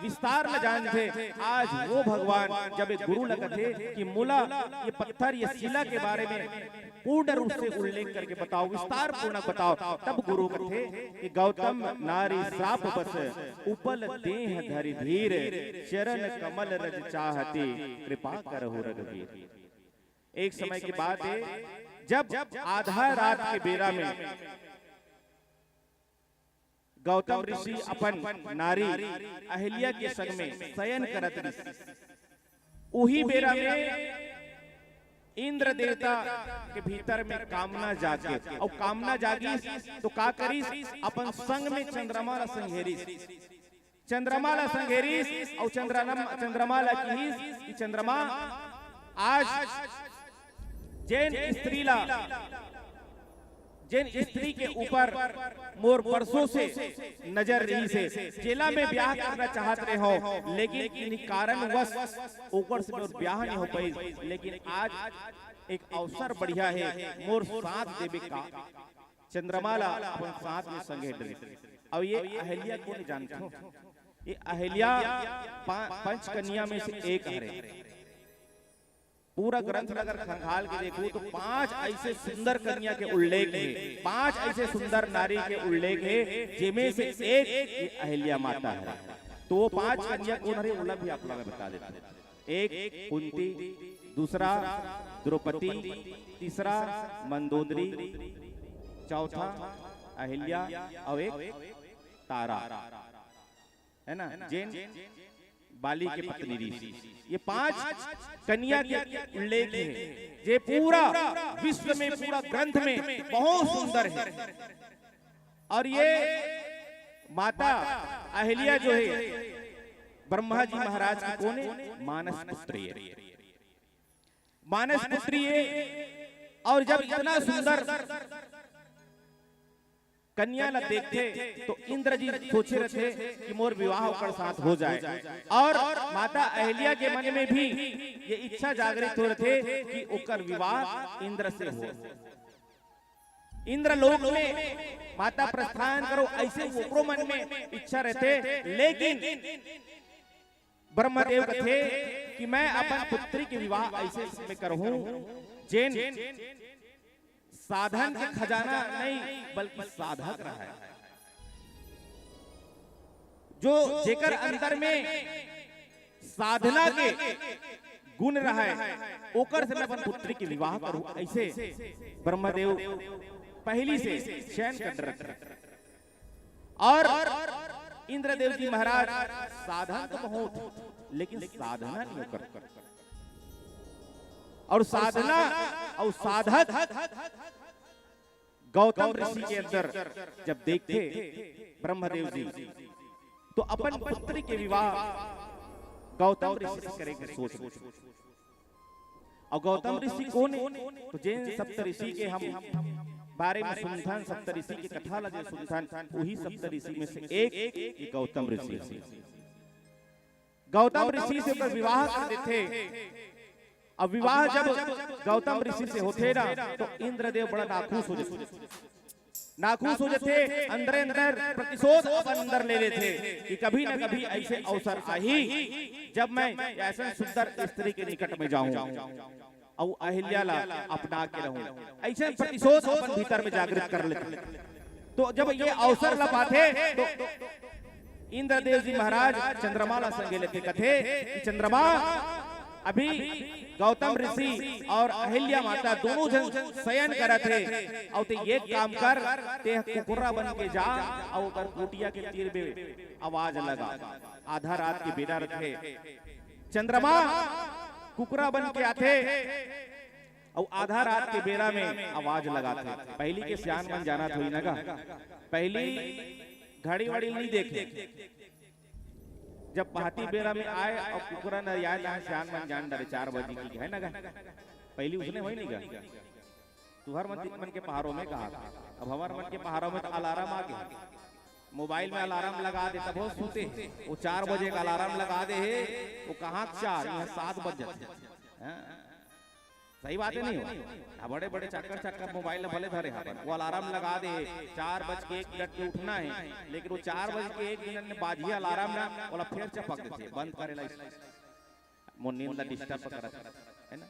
विस्तार न जानते। आज वो भगवान जब एक गुरु लगते कि मूला ये पत्थर ये शिला के बारे में पूर्ण रूप से उल्लेख करके बताओ, विस्तार पूर्ण बताओ। तब गुरु कहते कि गौतम नारी श्राप बस उपल देह धरि धीर, चरण कमल रज चाहती, कृपा करहु रघुवीर। एक समय की बात है, जब आधा रात के बेरा में गौतम ऋषि अपन नारी अहिल्या के संग में शयन करत ऋषि, उही बेरा में इंद्र देवता के भीतर में कामना जागे, और कामना जागी तो का करी, अपन संग में चंद्रमा ला संघेरिस, चंद्रमा ला संघेरिस और चंद्रमा ला की चंद्रमा आज जैन स्त्री के ऊपर मोर वर्षों से नजर रही से चेला में ब्याह करना चाहत रहे हो, लेकिन इन कारणवश ऊपर से मोर ब्याह नहीं हो पाई। लेकिन आज एक अवसर बढ़िया है, मोर साथ देवे का चंद्रमा ला अपन साथ में संगे डरी। और ये अहिल्या को नहीं जानते हो, ये अहिल्या पंच कन्या में से एक है। पूरा ग्रंथ अगर खंगाल के देखो तो 5 ऐसे सुंदर कन्या के उल्लेख है, 5 ऐसे सुंदर नारी के उल्लेख है, जिनमें से एक ये अहिल्या माता है। तो वो 5 कन्या कौन है वो भी आप लोग बता देते हैं। एक कुंती, दूसरा द्रौपदी, तीसरा मंदोदरी, चौथा अहिल्या और एक तारा, है ना, जैन बाली के पत्नी ऋषि। ये 5 कन्या के उल्लेख है, ये पूरा विश्व में पूरा ग्रंथ में बहुत सुंदर है। और ये माता अहिल्या जो है ब्रह्मा जी महाराज की कौन है? मानस पुत्री है, मानस पुत्री है। और जब इतना सुंदर कन्या ला देखते तो इंद्र जी सोचे रहे कि मोर विवाह ओकर साथ हो जाए, और माता अहिल्या के मन में भी ये इच्छा जागृत हो रहे कि ओकर विवाह इंद्र से हो। इंद्र लोक में माता प्रस्थान करो ऐसे ओकरो मन में इच्छा रहते, लेकिन ब्रह्मदेव कहते कि मैं अपन पुत्री के विवाह ऐसे में करहूं जैन साधन के खजाना नहीं बल्कि साधक रहा है। जो जेकर अंदर में साधना के गुण रहा है ओकर से मैं अपन पुत्री के विवाह करूं। ऐसे ब्रह्मदेव पहली से शयन कर रखे और इंद्रदेव जी महाराज साधन तो बहुत लेकिन साधना नहीं कर और साधना और साधक गौतम ऋषि के अंदर जब देखते ब्रह्मदेव जी तो अपन पुत्री के विवाह गौतम ऋषि से करेंगे सोच। और गौतम ऋषि कौन है? तो जैन सप्तऋषि के हम बारे में सुनथन सप्तऋषि की कथा लगे सुनथन वही सप्तऋषि में से एक गौतम ऋषि। गौतम ऋषि से ऊपर विवाह करते थे। अब विवाह जब गौतम ऋषि से होते ना तो इंद्रदेव बड़ा नाखुश हो जाते अंदर अंदर प्रतिशोध अपन अंदर ले लेते कि कभी न कभी ऐसे अवसर आई जब मैं ऐसा सुंदर स्त्री के निकट में जाऊं और अहिल्या ला अपना के रहूं। ऐसे प्रतिशोध अपन भीतर में जागृत कर लेते। तो जब ये अवसर ला पाते तो इंद्रदेव जी महाराज चंद्रमा ला संगे लेते कथे कि चंद्रमा अभी गौतम ऋषि और अहिल्या माता दोनों जन शयन करत थे और ते ये काम कर ते कुकुरा बन के जा और कर कुटिया के तीर में आवाज लगा। आधा रात के बेरा रखे चंद्रमा कुकुरा बन के आते और आधा रात के बेरा में आवाज लगाते। पहली के सियान मन जाना थोड़ी ना का पहली घड़ी वड़ी नहीं देखे जब पहाती बेरा में आए और कुकुरा न याद सियान मन जान डरे 4 बजे की है ना पहली उसने वही नहीं कहा तुहर मन के पहाड़ों में कहा। अब हमारे मन के पहाड़ों में तो अलार्म आ गया मोबाइल में अलार्म लगा दे तब वो सोते वो 4 बजे का अलार्म लगा दे है वो कहाँ 4 7 बज जाते। सही बात है नहीं हो बड़े बड़े चक्कर मोबाइल भले धरे वो अलार्म लगा दे 4 बज के 1 मिनट में उठना है लेकिन वो 4 बज के 1 मिनट में बाजिया अलार्म ना बोला फिर चपक देते बंद करेला मोर नींद डिस्टर्ब करत है ना।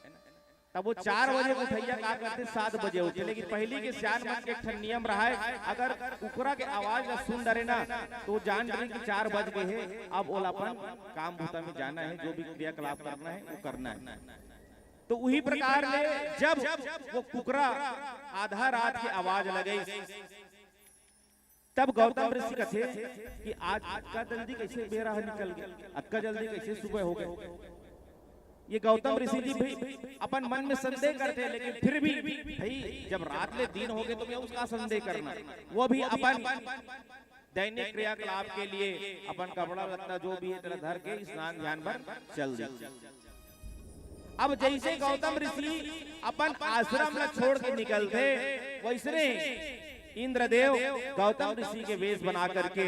तब वो 4 बजे उठैया का करते 7 बजे उठे। लेकिन पहली के सियान मन के एक नियम रहा है अगर कुकुरा के आवाज ला सुन डरे ना तो जान डरे कि 4 बज गए हैं अब ओलापन काम भूता में जाना है जो भी क्रियाकलाप करना है वो करना है। तो वही प्रकार में जब वो कुकरा आधा रात की आवाज लगे तब गौतम ऋषि कथे कि आज अक्का जल्दी कैसे बेरा निकल गया अक्का जल्दी कैसे सुबह हो गए। ये गौतम ऋषि जी भी अपन मन में संदेह करते लेकिन फिर भी भाई जब रात में दिन हो गए तो क्या उसका संदेह करना वो भी अपन दैनिक क्रियाकलाप के लिए अपन कपड़ा लत्ता जो भी है धर के स्नान ध्यान पर चल दे। अब जैसे गौतम ऋषि अपन आश्रम में छोड़ के निकलते वैसे इंद्रदेव गौतम ऋषि के वेश बना करके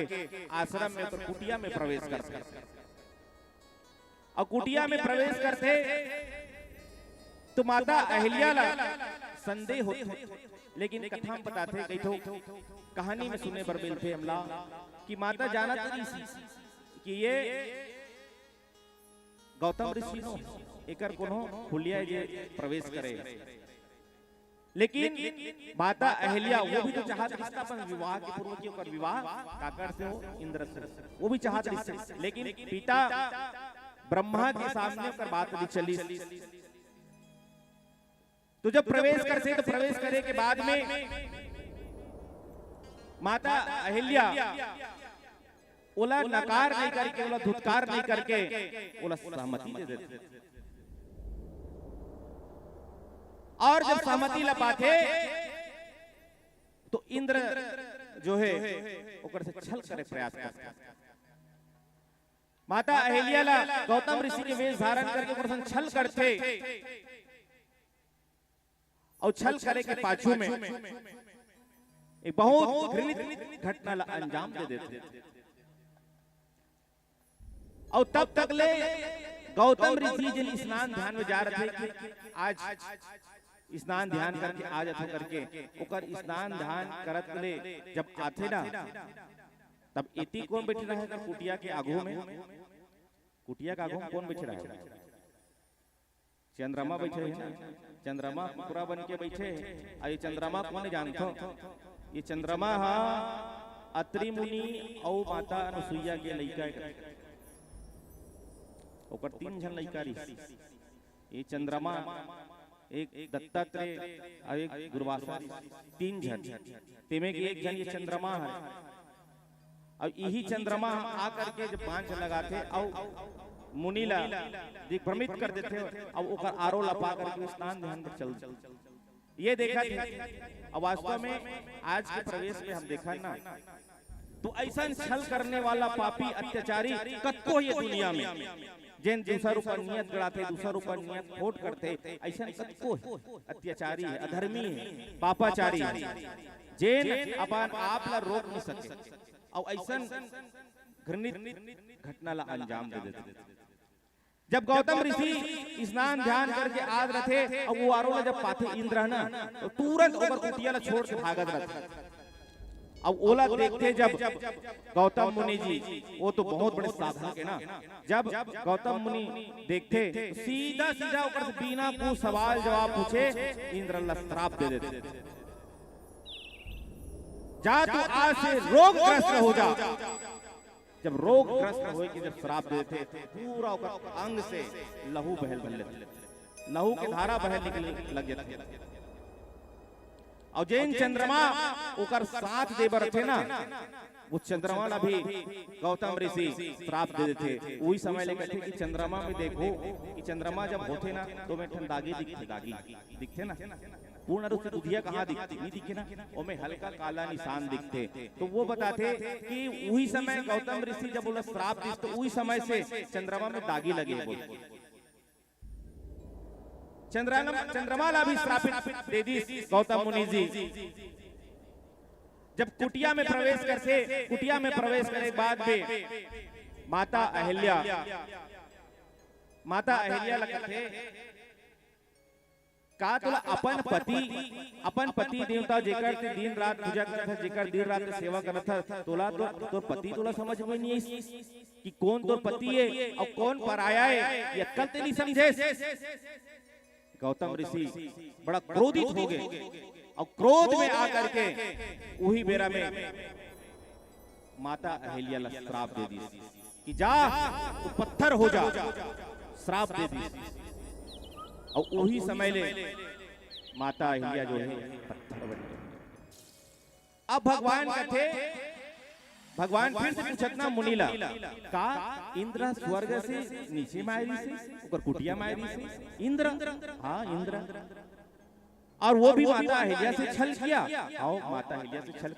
आश्रम में कुटिया में प्रवेश करते और कुटिया में प्रवेश करते तो माता अहिल्या ला संदेह होते लेकिन कथा में बताते कई तो कहानी में सुने पर मिलते हमला कि माता जाना कि ये गौतम ऋषि नो एकर कोनो हुलिया जे प्रवेश करे लेकिन माता अहिल्या वो भी तो चाहत रिश्ता अपन विवाह के पूर्व की ओकर विवाह काकर से हो इंद्र से वो भी चाहत रिश्ता लेकिन पिता ब्रह्मा के सामने ओकर बात भी चली। तो जब प्रवेश करते तो प्रवेश करे के बाद में माता अहिल्या ओला नकार नहीं करके ओला धुतकार नहीं करके ओला सहमति दे देते और जब सहमति ला पाते तो इंद्र जो है ओकर से छल करे प्रयास करते। माता अहिल्या ला गौतम ऋषि के वेश धारण करके ओकर से छल करते और छल करे के पाछू में एक बहुत घृणित घटना ला अंजाम दे देते और तब तक ले गौतम ऋषि जिन स्नान ध्यान में जा रहे थे कि आज स्नान ध्यान करके आ जाते करके ओकर स्नान ध्यान करत ले जब आते ना तब इति कौन बैठ रहा है कुटिया के आगू में कुटिया के आगू में कौन बैठ रहा है चंद्रमा बैठे हैं ना चंद्रमा पूरा बन के बैठे और ये चंद्रमा कौन जानते ये चंद्रमा अत्रि मुनि और माता अनुसुईया के लइका ओकर 3 जन लइका रही। ये चंद्रमा, एक दत्तात्रेय और एक दुर्वासा, 3 जन। तेमे की एक जन ये चंद्रमा है। और यही चंद्रमा हम आकर के जब पांच लगाते और मुनीला दिग्भ्रमित कर देते और ओकर आरो लपा करके स्नान ध्यान पर चल ये देखा था। वास्तव में आज के प्रवेश में हम देखा ना तो ऐसा छल करने वाला पापी अत्याचारी कत्को ये दुनिया में जिन दूसर ऊपर नियत गड़ाते, दूसर ऊपर नियत खोट करते, ऐसा कत्को अत्याचारी है, अधर्मी है, पापाचारी है, जिन अपन आप ला रोक नहीं सके और ऐसा घृणित घटना ला अंजाम दे देते। जब गौतम ऋषि स्नान ध्यान करके आद रहे और वो आरो जब पाथे इंद्र ना तो तुरंत ओकर कुटिया ला छोड़ के भागत रहे। अब ओला देखते जब गौतम मुनि जी, वो तो बहुत बड़े साधक है ना, जब गौतम मुनि देखते सीधा सीधा ओकर बिना को सवाल जवाब पूछे इंद्र ला श्राप दे देते, जा तू आज से रोगग्रस्त हो जा। जब रोगग्रस्त हो के जब श्राप देते पूरा अंग से लहू बहल लहू के धारा बहल निकल लग जाते। और जैन चंद्रमा ओकर साथ देवर थे ना, वो चंद्रमा ना भी गौतम ऋषि श्राप दे देते। वही समय लेकर थे कि चंद्रमा में देखो कि चंद्रमा जब होते ना तो में दागी दिखते ना, पूर्ण रूप से दुधिया कहाँ दिखती नहीं दिखे ना, ओमे हल्का काला निशान दिखते। तो वो बताते कि वही समय गौतम ऋषि जब बोला श्राप दी तो वही समय से चंद्रमा में दागी लगे। चंद्रमा ला भी श्रापित दे दी गौतम मुनि जी। जब कुटिया में प्रवेश करते, कुटिया में प्रवेश करने के बाद में माता अहिल्या लगते का तोला अपन पति देवता जेकर ते दिन रात पूजा करत है, जेकर दिन रात सेवा करत है, तोला तो पति तोला समझ में नहीं आई कि कौन तोर पति है और कौन पराया है, ये अक्कल ते नहीं समझे। गौतम ऋषि बड़ा क्रोधित हो गए और क्रोध में आकर के वही बेरा में माता अहिल्या ला श्राप दे दी कि जा तू पत्थर हो जा, श्राप दे दी। और वही समय ले माता अहिल्या जो है पत्थर बन गई। अब भगवान फिर से पूछत ना मुनीला का इंद्र स्वर्ग से नीचे मायरी से ऊपर कुटिया मायरी से इंद्र, हाँ इंद्र, और वो भी माता अहिल्या से छल किया। आओ माता अहिल्या से छल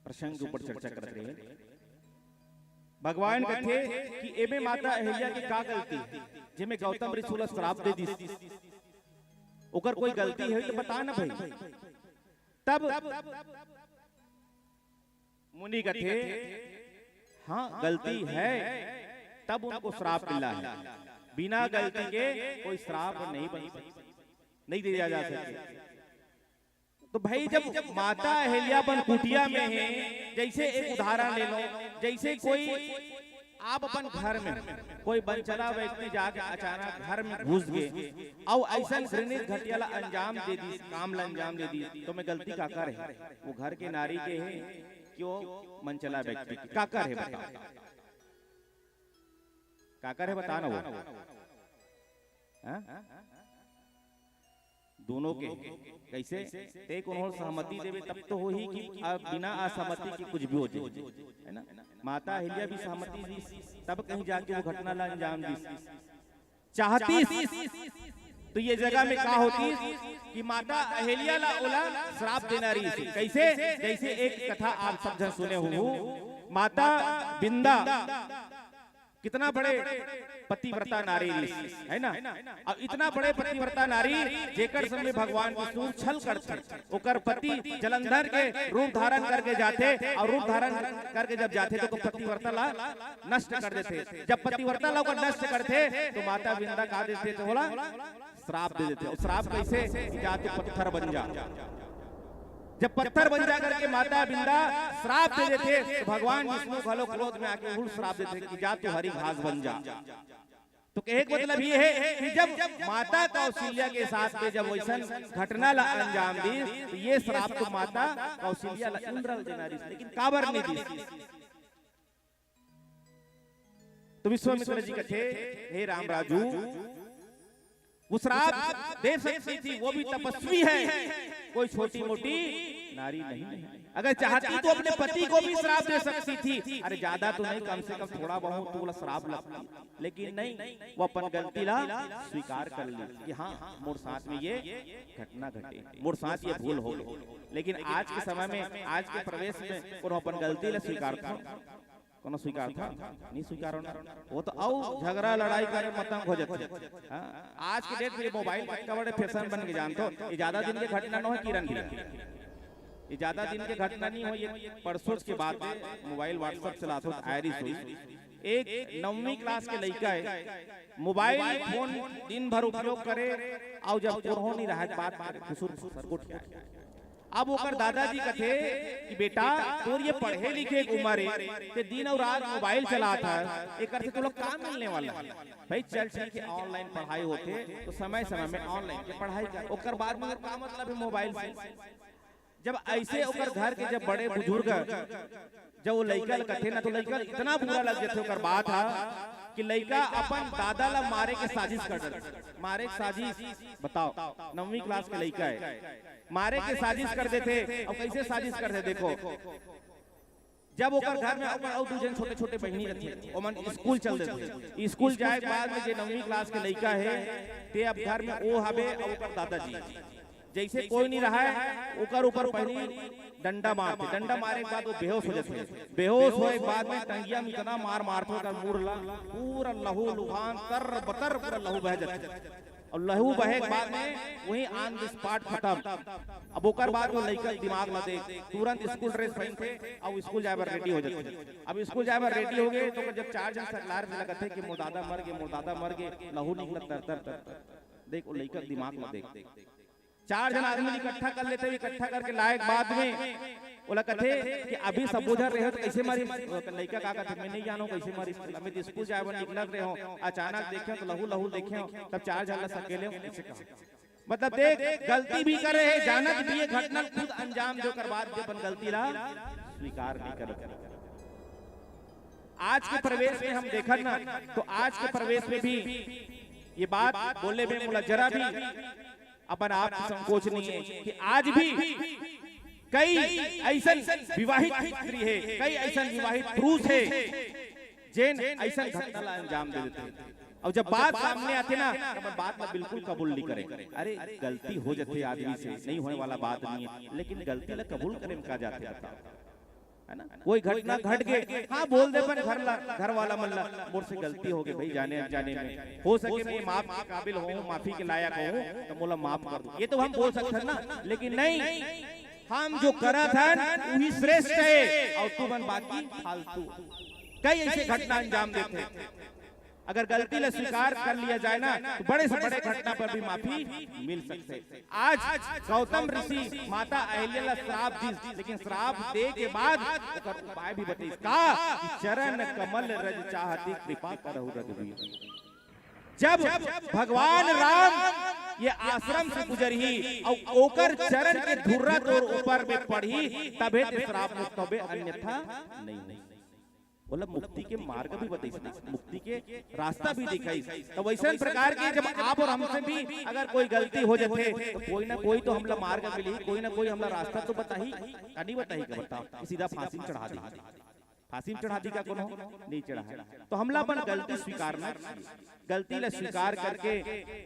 प्रसंग के ऊपर चर्चा कर रहे हैं। भगवान कहते कि एमे माता अहिल्या की का गलती है जिमे गौतम ऋषि श्राप दे दी, ओकर कोई गलती है तो बता ना भाई। तब मुनि कहते हाँ गलती है, तब उनको श्राप मिला है। बिना गलती के कोई श्राप नहीं दिया जा सकता। तो भाई जब माता अहिल्या बन कुटिया में है, जैसे एक उदाहरण ले लो, जैसे कोई आप अपन घर में कोई बनचला व्यक्ति जाके अचानक घर में घुस गए और ऐसा घृणित घटिया अंजाम दे दी, काम ला अंजाम दे दी, तो मैं गलती का कर है वो घर के नारी के है क्यों मनचला व्यक्ति का कर है, बताओ का कर है, बताना वो दोनों के कैसे एक उन्होंने सहमति देवे तब तो हो ही कि बिना असहमति के कुछ भी हो जाए, है ना। माता अहिल्या भी सहमति दी तब कहीं जाके वो घटना ला अंजाम दी चाहती। तो ये जगह में क्या होती कि माता अहिल्या ला ओला श्राप देना रही थी। कैसे? जैसे एक कथा आप सब जन सुने हो, माता बिंदा कितना बड़े पतिव्रता नारी है ना, अब इतना बड़े पतिव्रता नारी जेकर समय भगवान विष्णु छल करते, ओकर पति जलंधर के रूप धारण करके जाते और रूप धारण करके जब जाते तो पतिव्रता ला नष्ट कर देते। जब पतिव्रता ला को नष्ट करते तो माता बिंदा कहा देते तो बोला श्राप दे देते। और श्राप कैसे? जा तू पत्थर बन जा, जब पत्थर बन जा करके माता बिंदा श्राप दे देते तो भगवान विष्णु घलो क्रोध में आके उल्ट श्राप देते कि जा तू हरी घास बन जा। तो कहे का मतलब ये है कि जब माता कौशल्या के साथ में जब वैसा घटना ला अंजाम दी तो ये श्राप तो माता कौशल्या ला इंद्र देना दी, लेकिन काबर नहीं दी। तो विश्वामित्र जी कहे हे राम राजू, वो श्राप दे सकती थी, वो भी तपस्वी है, कोई छोटी मोटी नारी नहीं है। अगर चाहती तो अपने पति को भी श्राप दे सकती थी, अरे ज्यादा तो नहीं, कम से कम थोड़ा बहुत तो बोला श्राप लगती, लेकिन नहीं, वो अपन गलती ला स्वीकार कर ली कि हाँ मोर साथ में ये घटना घटे, मोर साथ ये भूल हो। लेकिन आज के समय में, आज के प्रवेश में और अपन गलती ला स्वीकार था, कौन स्वीकार था? नहीं स्वीकार होना, वो तो आओ झगड़ा लड़ाई करे मतंग हो जाते। आज के डेट में मोबाइल का बड़े फैशन बन के जानते हो, ये ज्यादा दिन के घटना न हो किरण भी, ये ज्यादा दिन के घटना नहीं हो, ये परसों के बाद मोबाइल व्हाट्सएप चलाते हो आयरिश हुई। एक 9वीं क्लास के लड़का है, मोबाइल फोन दिन भर उपयोग करे और जब हो नहीं रहा बात करे। अब ओकर दादाजी कथे कि बेटा तोर ये पढ़े लिखे उम्र है, ते दिन और रात मोबाइल चलाता है, एक से तो लोग काम मिलने वाला है। भाई चल ठीक है, ऑनलाइन पढ़ाई होते तो समय समय में ऑनलाइन के पढ़ाई कर, ओकर बाद में का मतलब है मोबाइल से। जब ऐसे ओकर घर के जब बड़े बुजुर्ग जब वो लड़का कथे ना, तो लड़का इतना बुरा लग जाते ओकर बात है कि लड़का अपन दादा ला मारे के साजिश कर देते, मारे के साजिश, बताओ 9वीं क्लास के लड़का है, मारे के साजिश कर देते। और कैसे साजिश करते देखो, जब ओकर घर में और दू जन छोटे छोटे बहनी रहते, ओमन स्कूल चल देते, स्कूल जाए के बाद में जे 9वीं क्लास के लड़का है ते अब घर में ओ हवे और ओकर दादाजी जैसे कोई नहीं रहा है, ओकर ऊपर पहली डंडा मारते, डंडा मारे के बाद वो बेहोश हो जाते, बेहोश होए के बाद में टंगिया में इतना मार मारते ओकर मुरला पूरा लहू लुहान तर बतर पूरा लहू बह जाते, और लहू बहे के बाद में वही ऑन द स्पॉट खत्म। अब ओकर बाद वो लड़का दिमाग लगे, तुरंत स्कूल ड्रेस पहन के और स्कूल जाए रेडी हो जाते। अब स्कूल जाए रेडी हो गए तो जब 4 जन सरलार में लगते कि मोर दादा मर गए, मोर दादा मर गए, लहू निकलत तर तर तर, देख वो लड़का दिमाग में देख 4 जन आदमी इकट्ठा कर लेते, इकट्ठा करके लायक बाद में बोला कथे कि अभी सब उधर रहे तो कैसे मारी, लड़का का कहते मैं नहीं जानो कैसे मारी, हमें तो स्कूल जाए बन निकलत रहे हो, अचानक देखे तो लहू लहू देखे हो, तब 4 जन सकेले मतलब देख गलती भी करे है, जानत भी ये घटना खुद अंजाम जो कर बाद अपन गलती ला स्वीकार नहीं कर। आज के प्रवेश में हम देखन ना, तो आज के प्रवेश में भी ये बात बोले में मुला जरा भी अपन आप संकोच नहीं है कि आज भी कई ऐसा विवाहित स्त्री है, कई ऐसा विवाहित पुरुष है जिन ऐसा घटना ला अंजाम दे देते हैं, और जब बात सामने आते ना तो बात में बिल्कुल कबूल नहीं करे। अरे गलती हो जाती है आदमी से, नहीं होने वाला बात नहीं है, लेकिन गलती ला कबूल करे में का जाते है ना। कोई घटना घट गए, हाँ बोल दे पर घर वाला मल्ला मोर से गलती हो गई भाई, जाने अनजाने में, हो सके मैं माफ के काबिल हूँ, माफी के लायक हूँ, तो मोला माफ कर दो, ये तो हम बोल सकते हैं ना। लेकिन नहीं, हम जो करा था वही श्रेष्ठ है और तू बन बाकी फालतू। कई ऐसे घटना अंजाम देते हैं, अगर गलती ला स्वीकार कर लिया जाए ना तो बड़े से बड़े घटना पर भी माफी मिल सकते। आज गौतम ऋषि माता अहिल्या ला श्राप दी, लेकिन श्राप दे के बाद ओकर उपाय भी बताई का कि चरण कमल रज चाहती कृपा करहु रघुवीर। जब भगवान राम ये आश्रम से गुजरी और ओकर चरण के धुर्रा तोर ऊपर में पड़ी, तबे ते श्राप मुक्त होबे, अन्यथा नहीं। बोला मुक्ति के मार्ग भी बताई, मुक्ति के रास्ता भी दिखाई। तो वैसे प्रकार के जब आप और हमसे भी अगर कोई गलती हो जाते तो कोई ना कोई तो हमला मार्ग मिली, कोई ना कोई हमला रास्ता तो बताही, नहीं बताही का बताओ, सीधा फांसी में चढ़ा दी, फांसी में चढ़ा दी का कोनो नहीं चढ़ा है। तो हमला अपन गलती स्वीकारना, गलती ला स्वीकार करके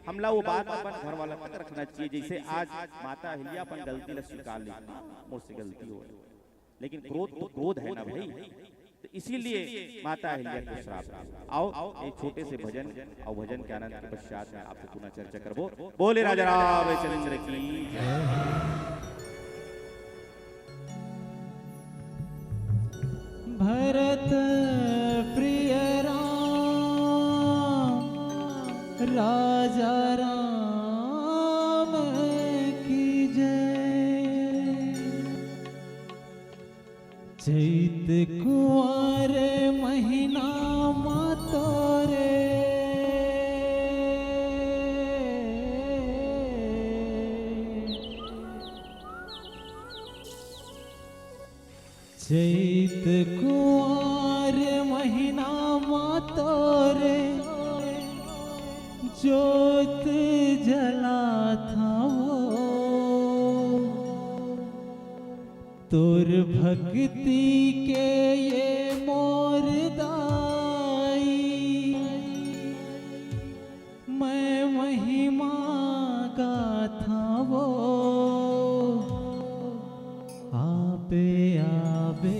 हमला वो बात अपन घर वाला तक रखना चाहिए। जैसे आज माता अहिल्या अपन गलती ला स्वीकार ली, मुझसे गलती हो, लेकिन क्रोध तो क्रोध है ना भाई, तो इसीलिए माता अहिल्या को श्राप। आओ एक छोटे से भजन और भजन के आनंद के पश्चात में आपसे पुनः चर्चा करबो। बोले राजा रामचंद्र की जय। भरत प्रिय राम राजा राम की जय। कुंवर महीना मातोरे चैत कुंवर महीना मातोरे ज्योत जला था वो तोर भक्ति के ये मोर दाई मैं महिमा गाथा वो आबे आबे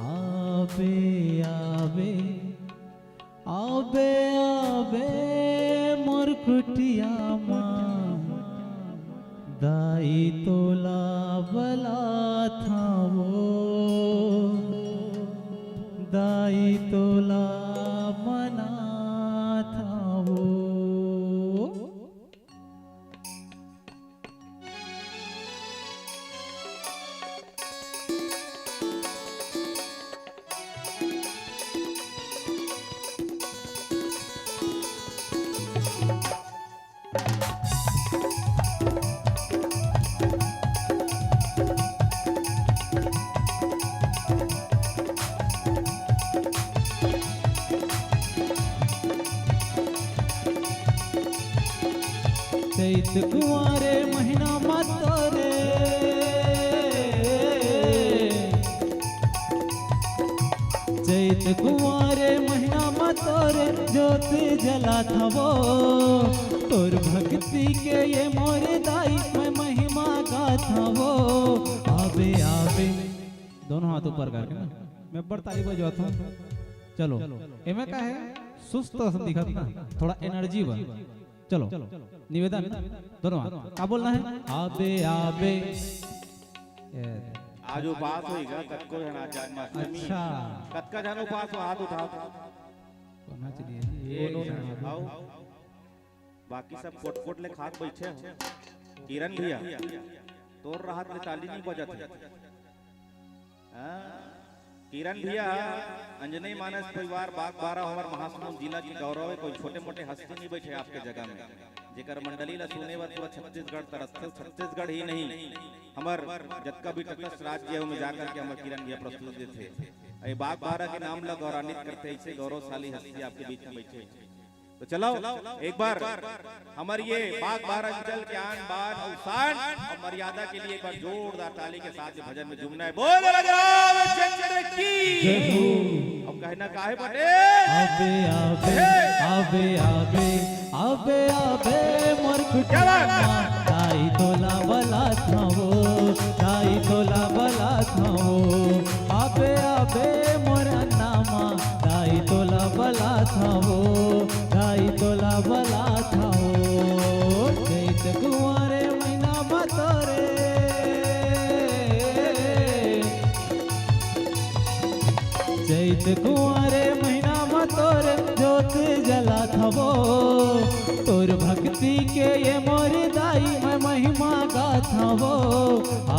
आबे आबे आबे आबे मोर कुटिया माँ दाई तोला बला था वो दाई तोला मना था वो। चैत कुंवारे महीना मातोरे चैत कुंवारे महीना मातोरे ज्योत जला था वो तोर भक्ति के ये मोर दाई मैं महिमा गाथा वो आबे आबे दोनों हाथ ऊपर करके ना मैं बड़ ताली बजाता हूँ। चलो एमे का है सुस्त दिखा ना थोड़ा एनर्जी बा। चलो निवेदन दोनों हाथ क्या बोलना है आबे आबे आज उपास होएगा कतको जना जन्माष्टमी। अच्छा कत का जन उपास हो हाथ उठाओ कोना चलिए आओ बाकी सब कोट कोट ले खात बैठे हो। किरण भैया तोर राहत में ताली नहीं बजत है। हाँ किरण भैया अंजनी मानस परिवार बाग 12 हमार महासमुंद जिला की गौरव है। कोई छोटे मोटे हस्ती नहीं बैठे आपके जगह में जेकर मंडली ला सुने बर पूरा छत्तीसगढ़ तरसल छत्तीसगढ़ ही नहीं हमार जतका भी तटस्थ राज्य है में जाकर के हमार किरण भैया प्रस्तुत देते ये बाग 12 के नाम ला गौरवान्वित करते ऐसे गौरवशाली हस्ती आपके बीच में बैठे। तो चलो एक बार हमारी ये बाग 12 अंचल के आन बान और शान और मर्यादा के लिए एक बार जोरदार ताली के साथ भजन में झूमना है। बोल राजा रामचंद्र की। अब कहना काहे बटे आबे आबे आबे आबे आबे आबे मोर कुटिया दाई तोला बला थाओ दाई तोला बला थाओ आबे आबे मोर नामा दाई तोला बला थाओ दाई तोला बला थाओ चैत कुंवारे महीना मातोरे चैत कुंवारे महीना मातोरे ज्योत जला था वो तोर भक्ति के ये मोर दाई मैं महिमा गाथा वो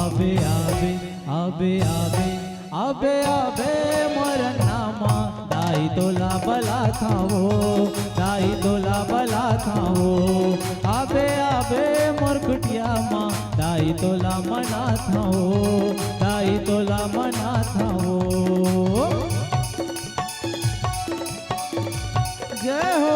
आबे आबे आबे आबे आबे आबे मोर नामा दाई तोला बला था वो दाई तोला बला था वो आबे आबे मोर कुटिया माँ दाई तोला मना था वो दाई तोला मना था वो। जय हो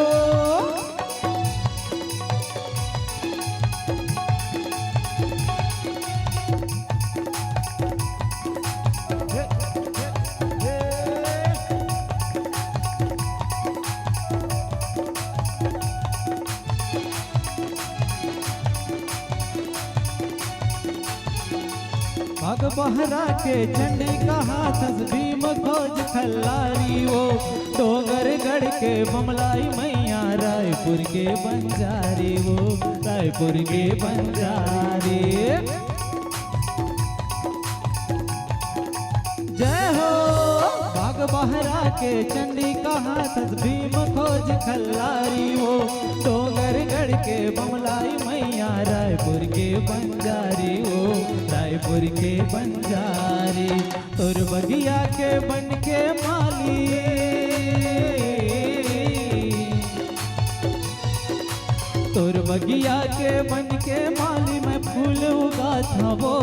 बाग बहरा के झंडे का हाथ भीम खोज खल्लारी वो डोंगर गढ़ के बमलाई मैया रायपुर के बंजारी वो रायपुर के बंजारी। जय हो बाग बाग बहरा के चंडी कहात भीम खोज खल्लारी हो डोंगरगढ़ के बमलाई मैया रायपुर के बंजारी हो रायपुर के बंजारी तोर बगिया के बन के माली तोर बगिया के बन के माली में फूल उगा था वो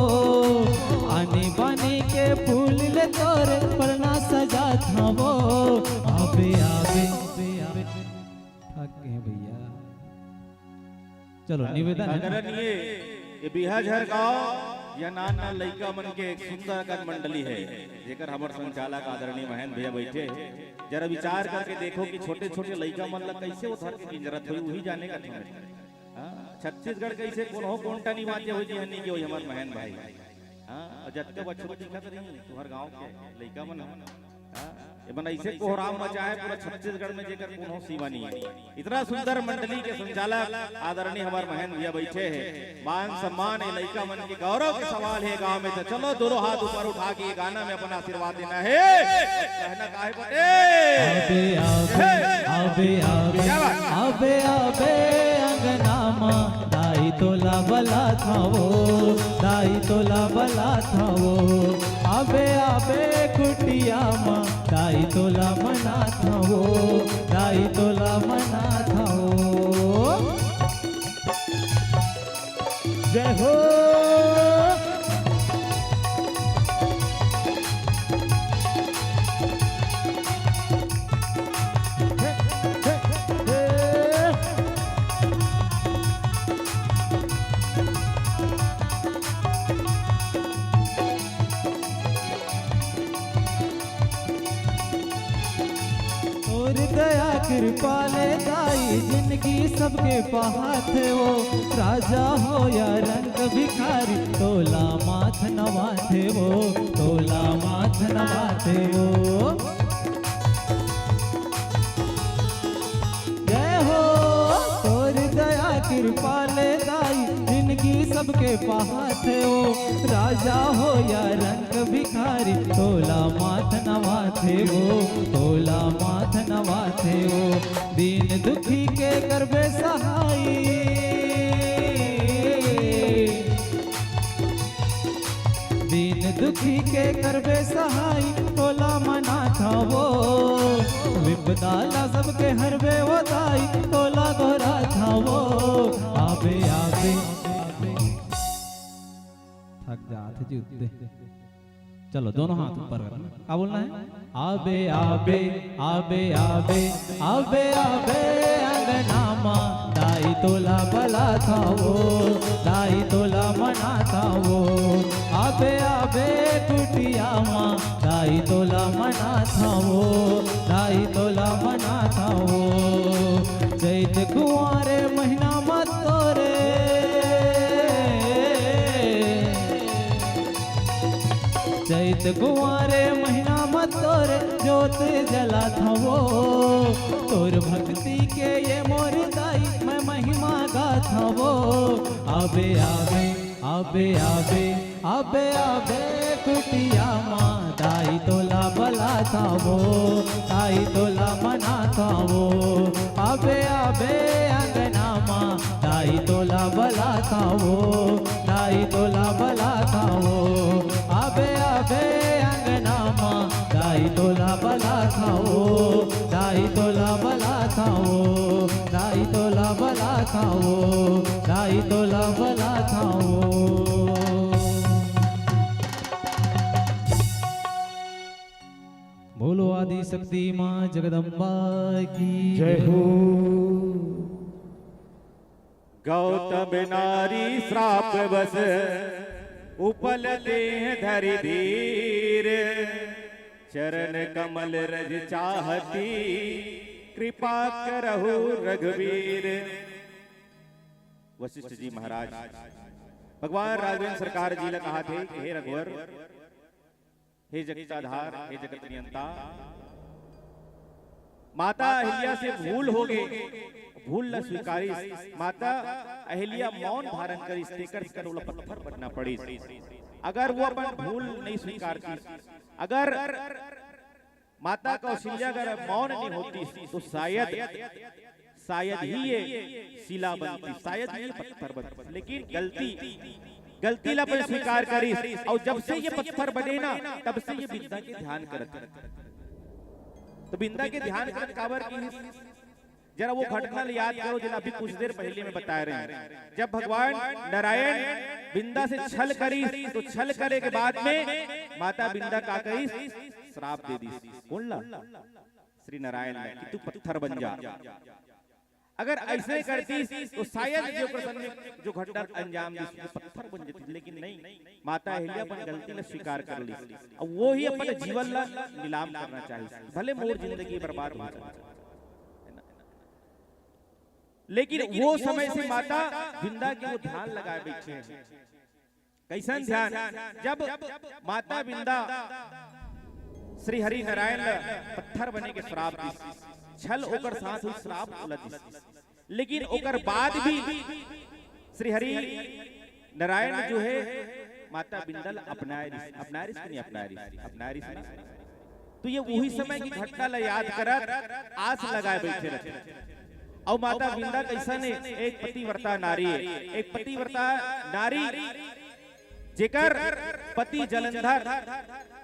आने बाने के फूल ले तोर परना सजा था वो आबे आबे थक गए भैया चलो निवेदन है ये बिहाझर गांव या नाना लइका मन के एक सुंदर का मंडली है जेकर हमर संचालक आदरणीय महेंद्र भैया बैठे जरा विचार करके देखो कि छोटे छोटे लइका मन ला कैसे उधर के जरूरत हुई वही जाने का था। छत्तीसगढ़ कैसे कौन हो कौन टानी बातें हुई जी हनी की हमर महेंद्र भाई हां जत्ते बच्चों दिखत रही तुम्हार गांव के लइका मन ये बन ऐसे कोहराम मचा है पूरा छत्तीसगढ़ में जेकर कोनो सीमा नहीं है। इतना सुंदर मंडली के संचालक आदरणीय हमारे महेंद्र भैया बैठे हैं मान सम्मान है लइका मन के गौरव के सवाल है गांव में तो चलो दोनों हाथ ऊपर उठा के गाना में अपना आशीर्वाद देना है कहना काहे बटे आबे आबे आबे आबे अंगना मां दाई तोला बला थावो दाई तोला बला थावो आबे आबे कुटिया मां दाई तोला मना थावो दाई तोला मना थावो जय हो दया कृपा ले दाई जिंदगी सबके पाहत वो राजा हो या रंग भिखारी तोला माथ नवाथे वो तोला माथ नवाथे वो जय हो तोर दया कृपा ले दाई जिंदगी सबके पाहत वो राजा हो या रंग भिखारी तोला माथ नवाथे वो तोला माथ नवाथे वो दीन दुखी के करबे सहाई दीन दुखी के करबे सहाई तोला मना था वो विपदाला सबके हरबे वो दाई तोला गोरा था वो आबे आबे थक जाते जूते चलो दोनों हाथ ऊपर करना क्या बोलना है आबे आबे आबे आबे आबे आबे अंगना मां दाई तोला बला था वो दाई तोला मना था वो आबे आबे कुटिया मां दाई तोला मना था वो दाई तोला मना था वो चैत कुंवारे महीना मत तोरे चैत कुंवारे महीना मत तोरे जोत जला था वो तोर भक्ति के ये मोर दाई मैं महिमा गा था वो आबे आबे आबे आबे आबे आबे कुटिया मां दाई तोला बला था वो दाई तोला मना था वो आबे आबे अंगना मां दाई तोला बला था वो दाई तोला बला था वो आबे आबे अंगना मां दाई तोला बला था वो दाई तोला बला था वो दाई तोला बला था वो दाई तोला बला था वो बोलो आदि शक्ति मां जगदम्बा की जय हो। गौतम नारी श्राप बस उपल देह धरि धीर चरण कमल रज चाहती कृपा करहु रघुवीर। वशिष्ठ जी महाराज भगवान राघवेंद्र सरकार जी ने कहा थे कि हे रघुवर, हे जगताधार, हे जगत नियंता, माता अहिल्या से भूल हो गई, भूल न स्वीकारी। माता अहिल्या मौन धारण कर स्टेकर पत्थर बनना पड़ी। अगर वो अपन भूल नहीं स्वीकारती, अगर माता कौशल्या अगर मौन नहीं होती तो शायद ही ये शिला बनती, शायद ही ये पत्थर बनती। लेकिन गलती ला पर स्वीकार करी, और जब से ये पत्थर बने ना तब से ये बिंदा के ध्यान करत। तो बिंदा के ध्यान करत काबर की, जरा वो घटना याद करो जिन्हें अभी कुछ देर पहले में बता रहे हैं। जब भगवान नारायण बिंदा से छल करी, तो छल करे के बाद में माता बिंदा का करी श्राप दे दी। कौन ला? श्री नारायण ने कि तू पत्थर बन जा। अगर ऐसे करती तो शायद जो घटना अंजाम दी पत्थर बन जाती, लेकिन नहीं, माता अहिल्या अपन गलती ने स्वीकार कर ली। अब वो ही अपने जीवन ला नीलाम करना चाहिए, भले मोर जिंदगी बर्बाद हो जाए, लेकिन वो समय से माता बिंदा के वो ध्यान लगाए बैठे हैं। कैसन ध्यान? जब माता बिंदा श्री हरि नारायण पत्थर बने के श्राप दी, छल ओकर साथ हुई श्राप उलट, लेकिन ओकर बाद भी श्री हरि नारायण जो है माता बिंदल अपनारिस। तो ये वही समय की घटना ला याद करत आस लगाए बैठे रहते। और माता बिंदा कैसा ने एक पतिव्रता नारी है, एक पतिव्रता नारी जेकर पति जलंधर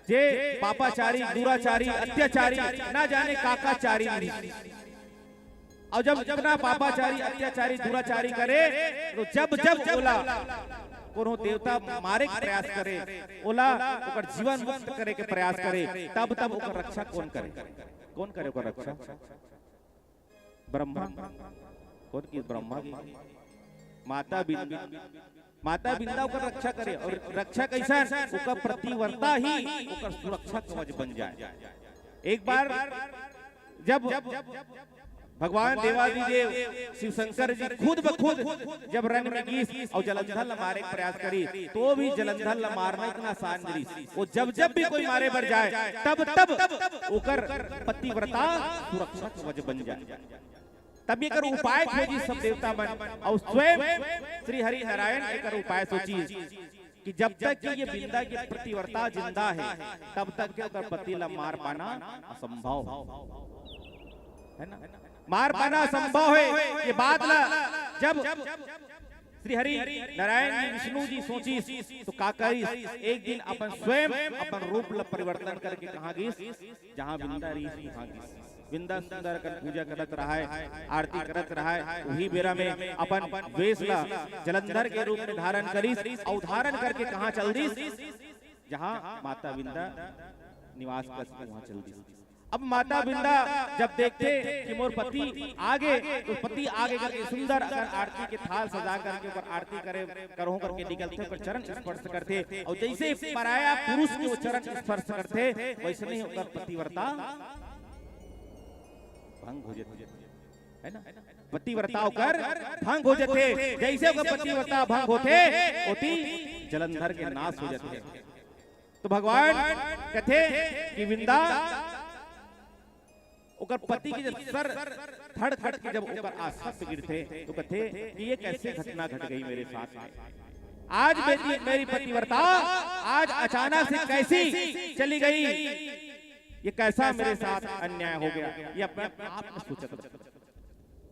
जे पापाचारी, दुराचारी, अत्याचारी, ना जाने काकाचारी। और जब इतना पापाचारी, अत्याचारी, दुराचारी करे तो जब ओला कोनो देवता मारे के प्रयास करे, ओला ओकर जीवन मुक्त करे के प्रयास करे, तब ओकर रक्षा कौन करे ओकर रक्षा? ब्रह्मा। कौन की? ब्रह्मा की। माता बिंदा ओकर रक्षा करे, और रक्षा कैसा? ओकर प्रतिवर्ता ही ओकर सुरक्षा कवच बन जाए। एक बार जब भगवान देवादिदेव शिव शंकर जी खुद ब खुद जब रण में गई और जलंधर ला मारे प्रयास करी, तो भी जलंधर ला मारना इतना आसान नहीं। वो जब भी कोई मारे बर जाए तब ओकर पतिव्रता सुरक्षा कवच बन जाए। तब एक उपाय खोजी सब देवता मन, और स्वयं श्री हरि नारायण एक उपाय सोची कि जब तक कि ये बिंदा की प्रतिवर्ता जिंदा है तब तक के ओकर पति ला मार पाना असंभव है ना, मार पाना असंभव है। ये बात ला जब श्री हरि नारायण जी विष्णु जी सोची तो का करी, एक दिन अपन स्वयं अपन रूप ला परिवर्तन करके कहाँ गई? जहाँ बिंदा रही वहाँ गई। बिंदा सुंदर कर पूजा करत रहा है, आरती करत रहा है। वही बेरा में अपन वेश ला जलंधर के रूप में धारण करी, और धारण करके कहाँ चल दी? जहाँ माता बिंदा निवास करती वहाँ चल दी। अब माता बिंदा जब देखते कि मोर पति आगे, तो पति आगे करके सुंदर अगर आरती के थाल सजा करके ऊपर आरती करो करके निकलते, ऊपर चरण स्पर्श करते, और जैसे पराया पुरुष के चरण स्पर्श करते वैसे नहीं होकर पतिव्रता भंग हो जाते है ना, पतिव्रता होकर भंग हो जाते। जैसे होकर पतिव्रता भंग होती जलंधर के नाश हो जाते। तो भगवान कहते कि बिंदा ओकर पति के जब सर धड़ के जब ऊपर आसपास पे गिरते तो कहते कि ये कैसे घटना घट गई मेरे साथ में? आज मेरी पतिव्रता आज अचानक से कैसी चली गई? ये कैसा मेरे साथ अन्याय हो गया? ये अपने आप में सोचता।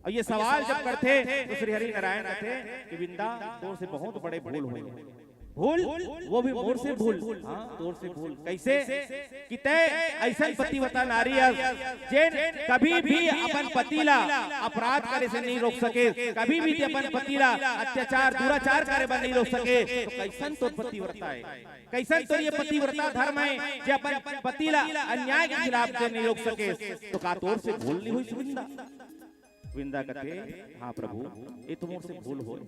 और ये सवाल जब करते तो श्री हरि नारायण कहते कि बिंदा तोर से बहुत बड़े भूल हुए। भूल वो भी मोर से भूल, हाँ तोर से भूल। कैसे? कि तय ऐसा पतिव्रता नारी जेन कभी भी अपन पतिला अपराध करे से नहीं रोक सके, कभी भी अपन पतिला अत्याचार दुराचार करे पर नहीं रोक सके, तो कैसन तो पतिव्रता है, कैसन तो ये पतिव्रता धर्म है जो अपन पतिला अन्याय के खिलाफ से नहीं रोक सके? तो का तोर से भूल नहीं हुई बिंदा? बिंदा कहते हाँ प्रभु ये तो मोर से भूल हो।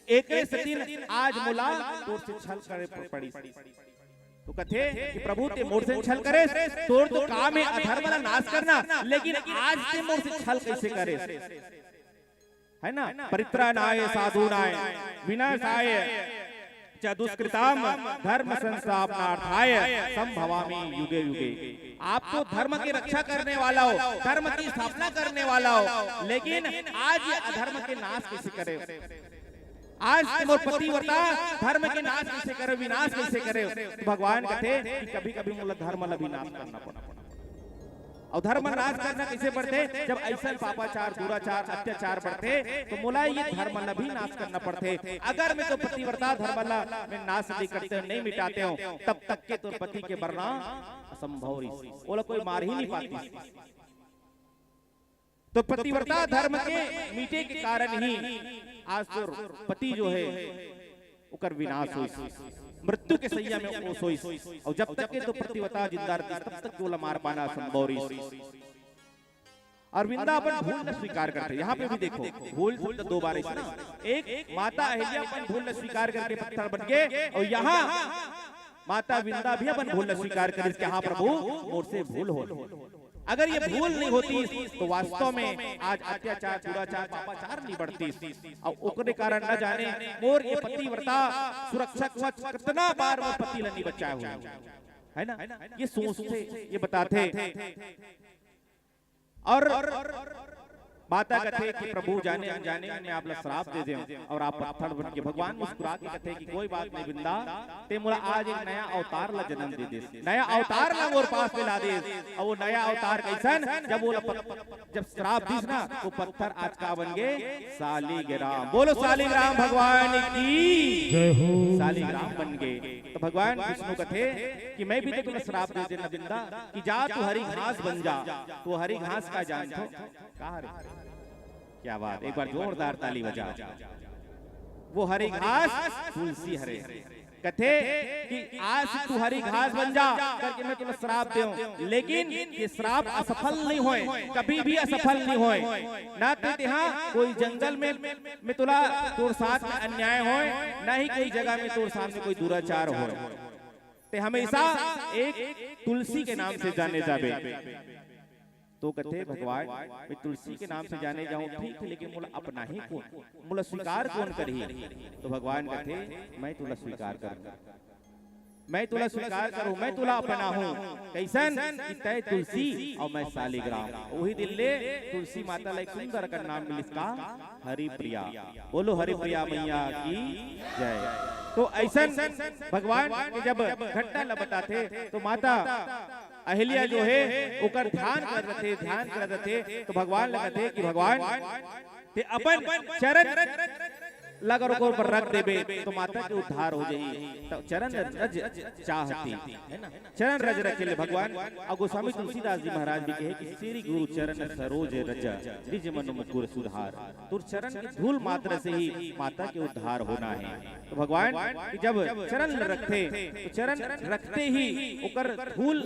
एक दिन आज मुला तोर से छल करे पड़ी, तो कहते कि प्रभु ते मोर से छल करे, तोर तो काम है अधर्म का नाश करना, लेकिन आज ते मोर से छल कैसे करे? है ना, परित्राणाय साधूनाय विनाशाय च दुष्कृताम धर्म संस्थापनार्थाय संभवामि युगे युगे। आप तो धर्म की रक्षा करने वाला हो, धर्म की स्थापना करने वाला हो, लेकिन आज ये अधर्म के नाश कैसे करे? आज मोर पतिव्रता धर्म के नाश कैसे करे, विनाश कैसे करे। तो भगवान कहते कि कभी कभी मोला धर्म ला विनाश करना पड़ा। और धर्म नाश करना कैसे पड़ते, जब ऐसा पापाचार दुराचार अत्याचार बढ़ते तो मोला ये धर्म ला भी नाश करना पड़ते। अगर मैं तो पतिव्रता धर्म ला मैं नाश नहीं करते नहीं मिटाते हो, तब तक के तो पति के मरना असंभव, बोला कोई मार ही नहीं पाती। तो पतिव्रता धर्म के मीटे के कारण ही आज तो पति जो है उकर विनाश हो, मृत्यु के सैया में वो सोई। और जब तक के तो पतिव्रता जिंदा रहती तब तक वो मार पाना संभव। और वृंदावन भूल न स्वीकार करते। यहाँ पे भी देखो भूल शब्द दो बार इसमें, एक माता अहिल्या अपन भूल न स्वीकार करके पत्थर बन गए, और यहाँ माता वृंदा भी अपन भूल न स्वीकार करे कि हाँ प्रभु मोर से भूल हो। अगर ये भूल नहीं होती तो वास्तव में आज अत्याचार दुराचार पापाचार नहीं बढ़ती। और ओकरे कारण न जाने मोर ये पतिव्रता सुरक्षक कितना बार वो पति नहीं बचाया हुआ है ना, ये सोचते ये बताते। और माता कहते कि प्रभु जाने अनजाने में आप लोग श्राप दे दें और आप पत्थर बन के। भगवान मुस्कुरा के कहते कि कोई बात नहीं वृंदा, ते मोला आज एक नया अवतार ला जन्म दे दे, नया अवतार ला मोर पास में ला दे। और वो नया अवतार कैसन, जब श्राप दीस ना वो पत्थर आज का बन गए शालिग्राम। बोलो शालिग्राम भगवान की जय हो। शालिग्राम बन गए। तो भगवान विष्णु कहते कि मैं भी तुम्हें श्राप दे देना वृंदा कि जा तू हरी घास बन जा। तो हरी घास का जानते कहा रे, क्या बात, एक बार जोरदार ताली बजा। वो हरी घास तुलसी हरे कहते कि आज तू हरी घास बन जा करके मैं तुम्हें श्राप दूं। लेकिन ये श्राप असफल नहीं होए, कभी भी असफल नहीं होए। ना तो यहाँ कोई जंगल में तुला तोर साथ में अन्याय होए, ना ही कोई जगह में तोर साथ में कोई दुराचार होए। ते हमेशा एक तुलसी के नाम से जाने जाबे। तो कहते भगवान मैं तुलसी के नाम से जाने जाऊं ठीक है, लेकिन मोला अपना ही कौन, मोला स्वीकार कौन करी। तो भगवान कहते मैं तुला स्वीकार करूंगा, मैं तुला स्वीकार करूं, मैं तुला अपना हूं। कैसन कि तय तुलसी और मैं शालिग्राम। वही दिन ले तुलसी माता ला एक सुंदर का नाम मिली का हरिप्रिया। बोलो हरिप्रिया मैया की जय। तो ऐसन भगवान के जब घटना ला बताते तो माता अहिल्या जो है उकर ध्यान कर रहे थे। तो भगवान लगते कि भगवान ते अपन चरण लगर पर रख देबे तो माता के उद्धार हो जाई। तो चरण रज चाहती है ना, चरण रज रखे ले भगवान। और गोस्वामी तुलसीदास जी महाराज भी कहे कि श्री गुरु चरण सरोज रज निज मन मुकुर सुधार। तो चरण की धूल मात्र से ही माता के उद्धार होना है। तो भगवान जब चरण रखते तो चरण रखते ही उकर धूल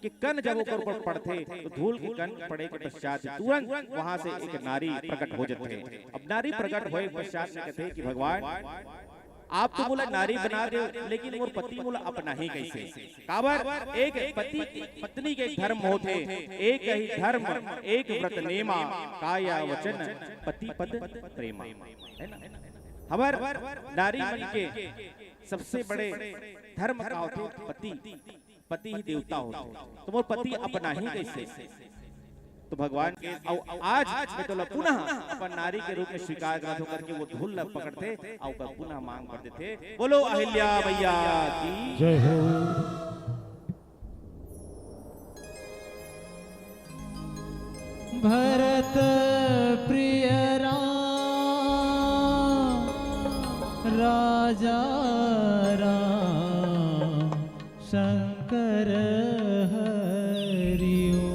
कि कन जब ऊपर पड़ते तो धूल के कन पड़े के पश्चात तुरंत वहां से एक नारी प्रकट हो जाते। अब नारी प्रकट होए पश्चात में कहते कि भगवान आप तो बोला नारी बना दे, लेकिन मोर पति बोला अपना ही कैसे। काबर एक पति पत्नी के धर्म होते, एक ही धर्म एक व्रत नेमा काया वचन पति पद प्रेमा है ना। हमार नारी मन के सबसे बड़े धर्म का होते पति, पति ही देवता होते। तो वो पति अपना ही कैसे। तो भगवान के आज मैं तो पुनः अपन नारी के रूप में स्वीकार करके वो धूल पकड़ते और पुनः मांग करते थे। बोलो अहिल्या मैया की जय हो। भरत प्रिय राजा राम शंकर हरिओ।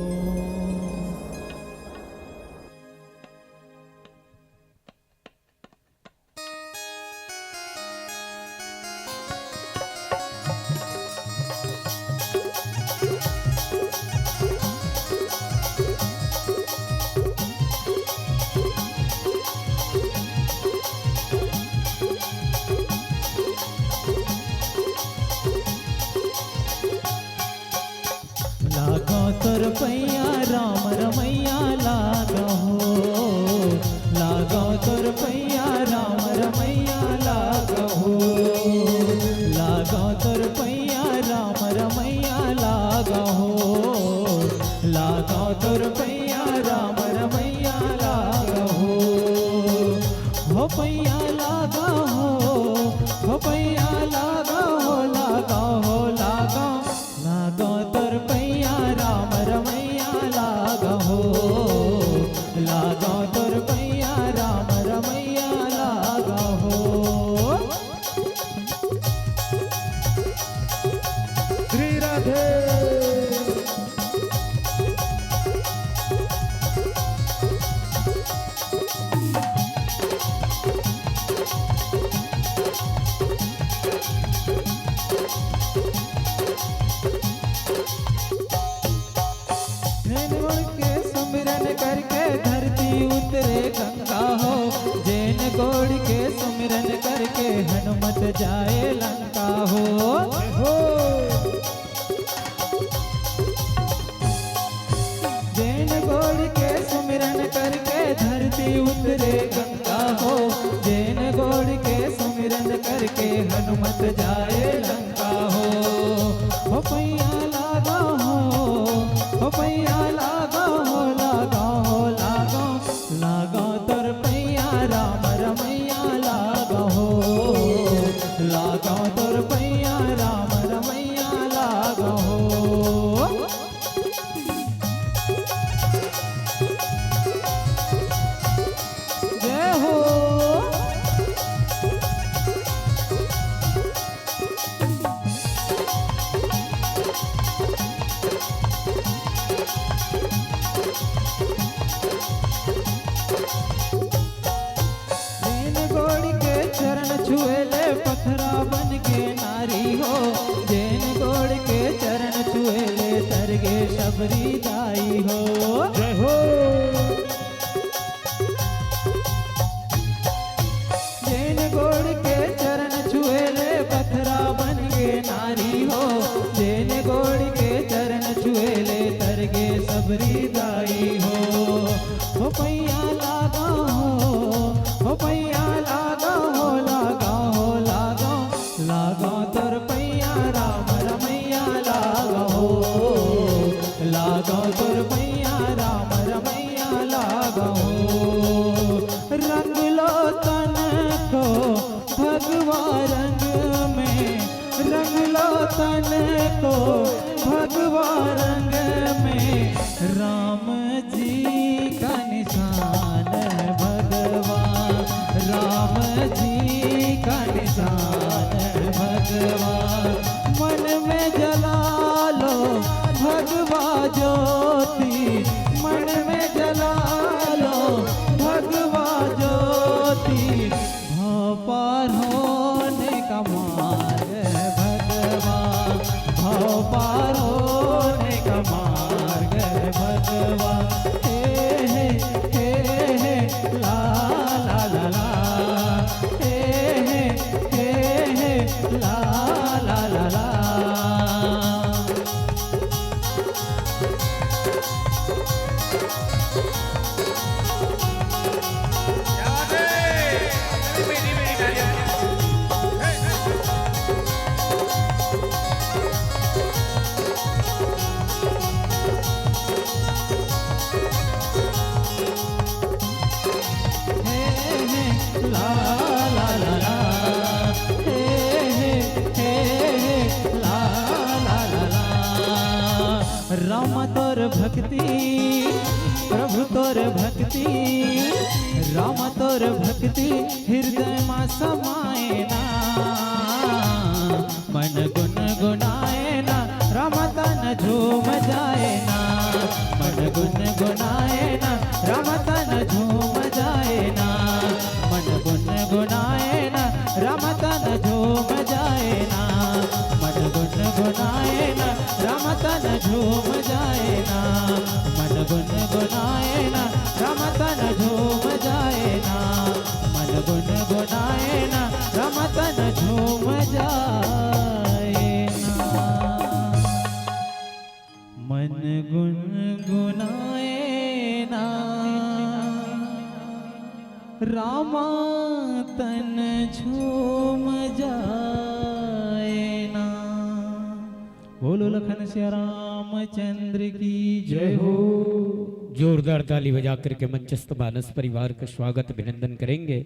तोर पैया राम रमैया लागहो, लागो तोर पैया राम रमैया लागहो, लागो तोर पैया राम रमैया लागहो, लागो तोर पैया राम रमैया लागहो। हो पैया लागा के सुमिरन करके धरती उतरे गंगा हो, जैन गोड़ के सुमिरन करके हनुमत जाए लंका हो। जैन गोड़ के सुमिरन करके धरती उतरे गंगा हो, जैन गोड़ के सुमिरन करके हनुमत जाए लंका हो पैया लागा हो पैया लागा हो लागा हो लागा लागा तोर पैया राम रमैया लागा हो, लागा तोर पैया राम रमैया लागा हो। जय हो। जैन गोड़ के चरण छुएले पथरा बन के नारी हो, जैन गोड़ के चरण छुएले तरगे शबरी दाई हो। जय हो। जैन गोड़ के चरण छुएले पथरा बन के नारी हो, जैन गोड़ के चरण छुएले तरगे शबरी दाई हो पैया लागा हो पैया लागा हो लागा हो लागा लागा तोर पैया राम रमैया लागा हो, लागा तोर पैया राम रमैया लागा हो। रंग लो तन को भगवा रंग में, रंग लो तन को भगवा रंग में, राम जी का निशान भगवान, राम जी का निशान भगवान। मन में जला लो भगवा ज्योति, मन में जला लो भगवा ज्योति, भव पार होने का मार्ग भगवान, भव पार होने का मार्ग भगवान। हे ला ला ला ला, हे ला ला ला ला। ला ला ला ला, ला ला ला ला। राम तोर भक्ति प्रभु तोर भक्ति, राम तोर भक्ति हृदय में समाए ना, मन गुन गुनाए ना, राम तन झूम जाए ना, मन गुन गुनाए ना, राम तन झूम जाए ना, मन गुन गुनाए ना, राम तन झूम जाए ना, मन गुन गुनाए ना, राम तन झूम जाए ना, मन गुन गुनाए ना, राम तन झूम जाए ना, मन गुन गुनाए ना, राम तन झूम जाए ना, मन गुन गुनाए ना, रामा तन झूम जाए ना। बोलो लखन सिया रामचंद्र की जय हो। जोरदार ताली बजा करके मंचस्थ मानस परिवार का स्वागत अभिनंदन करेंगे।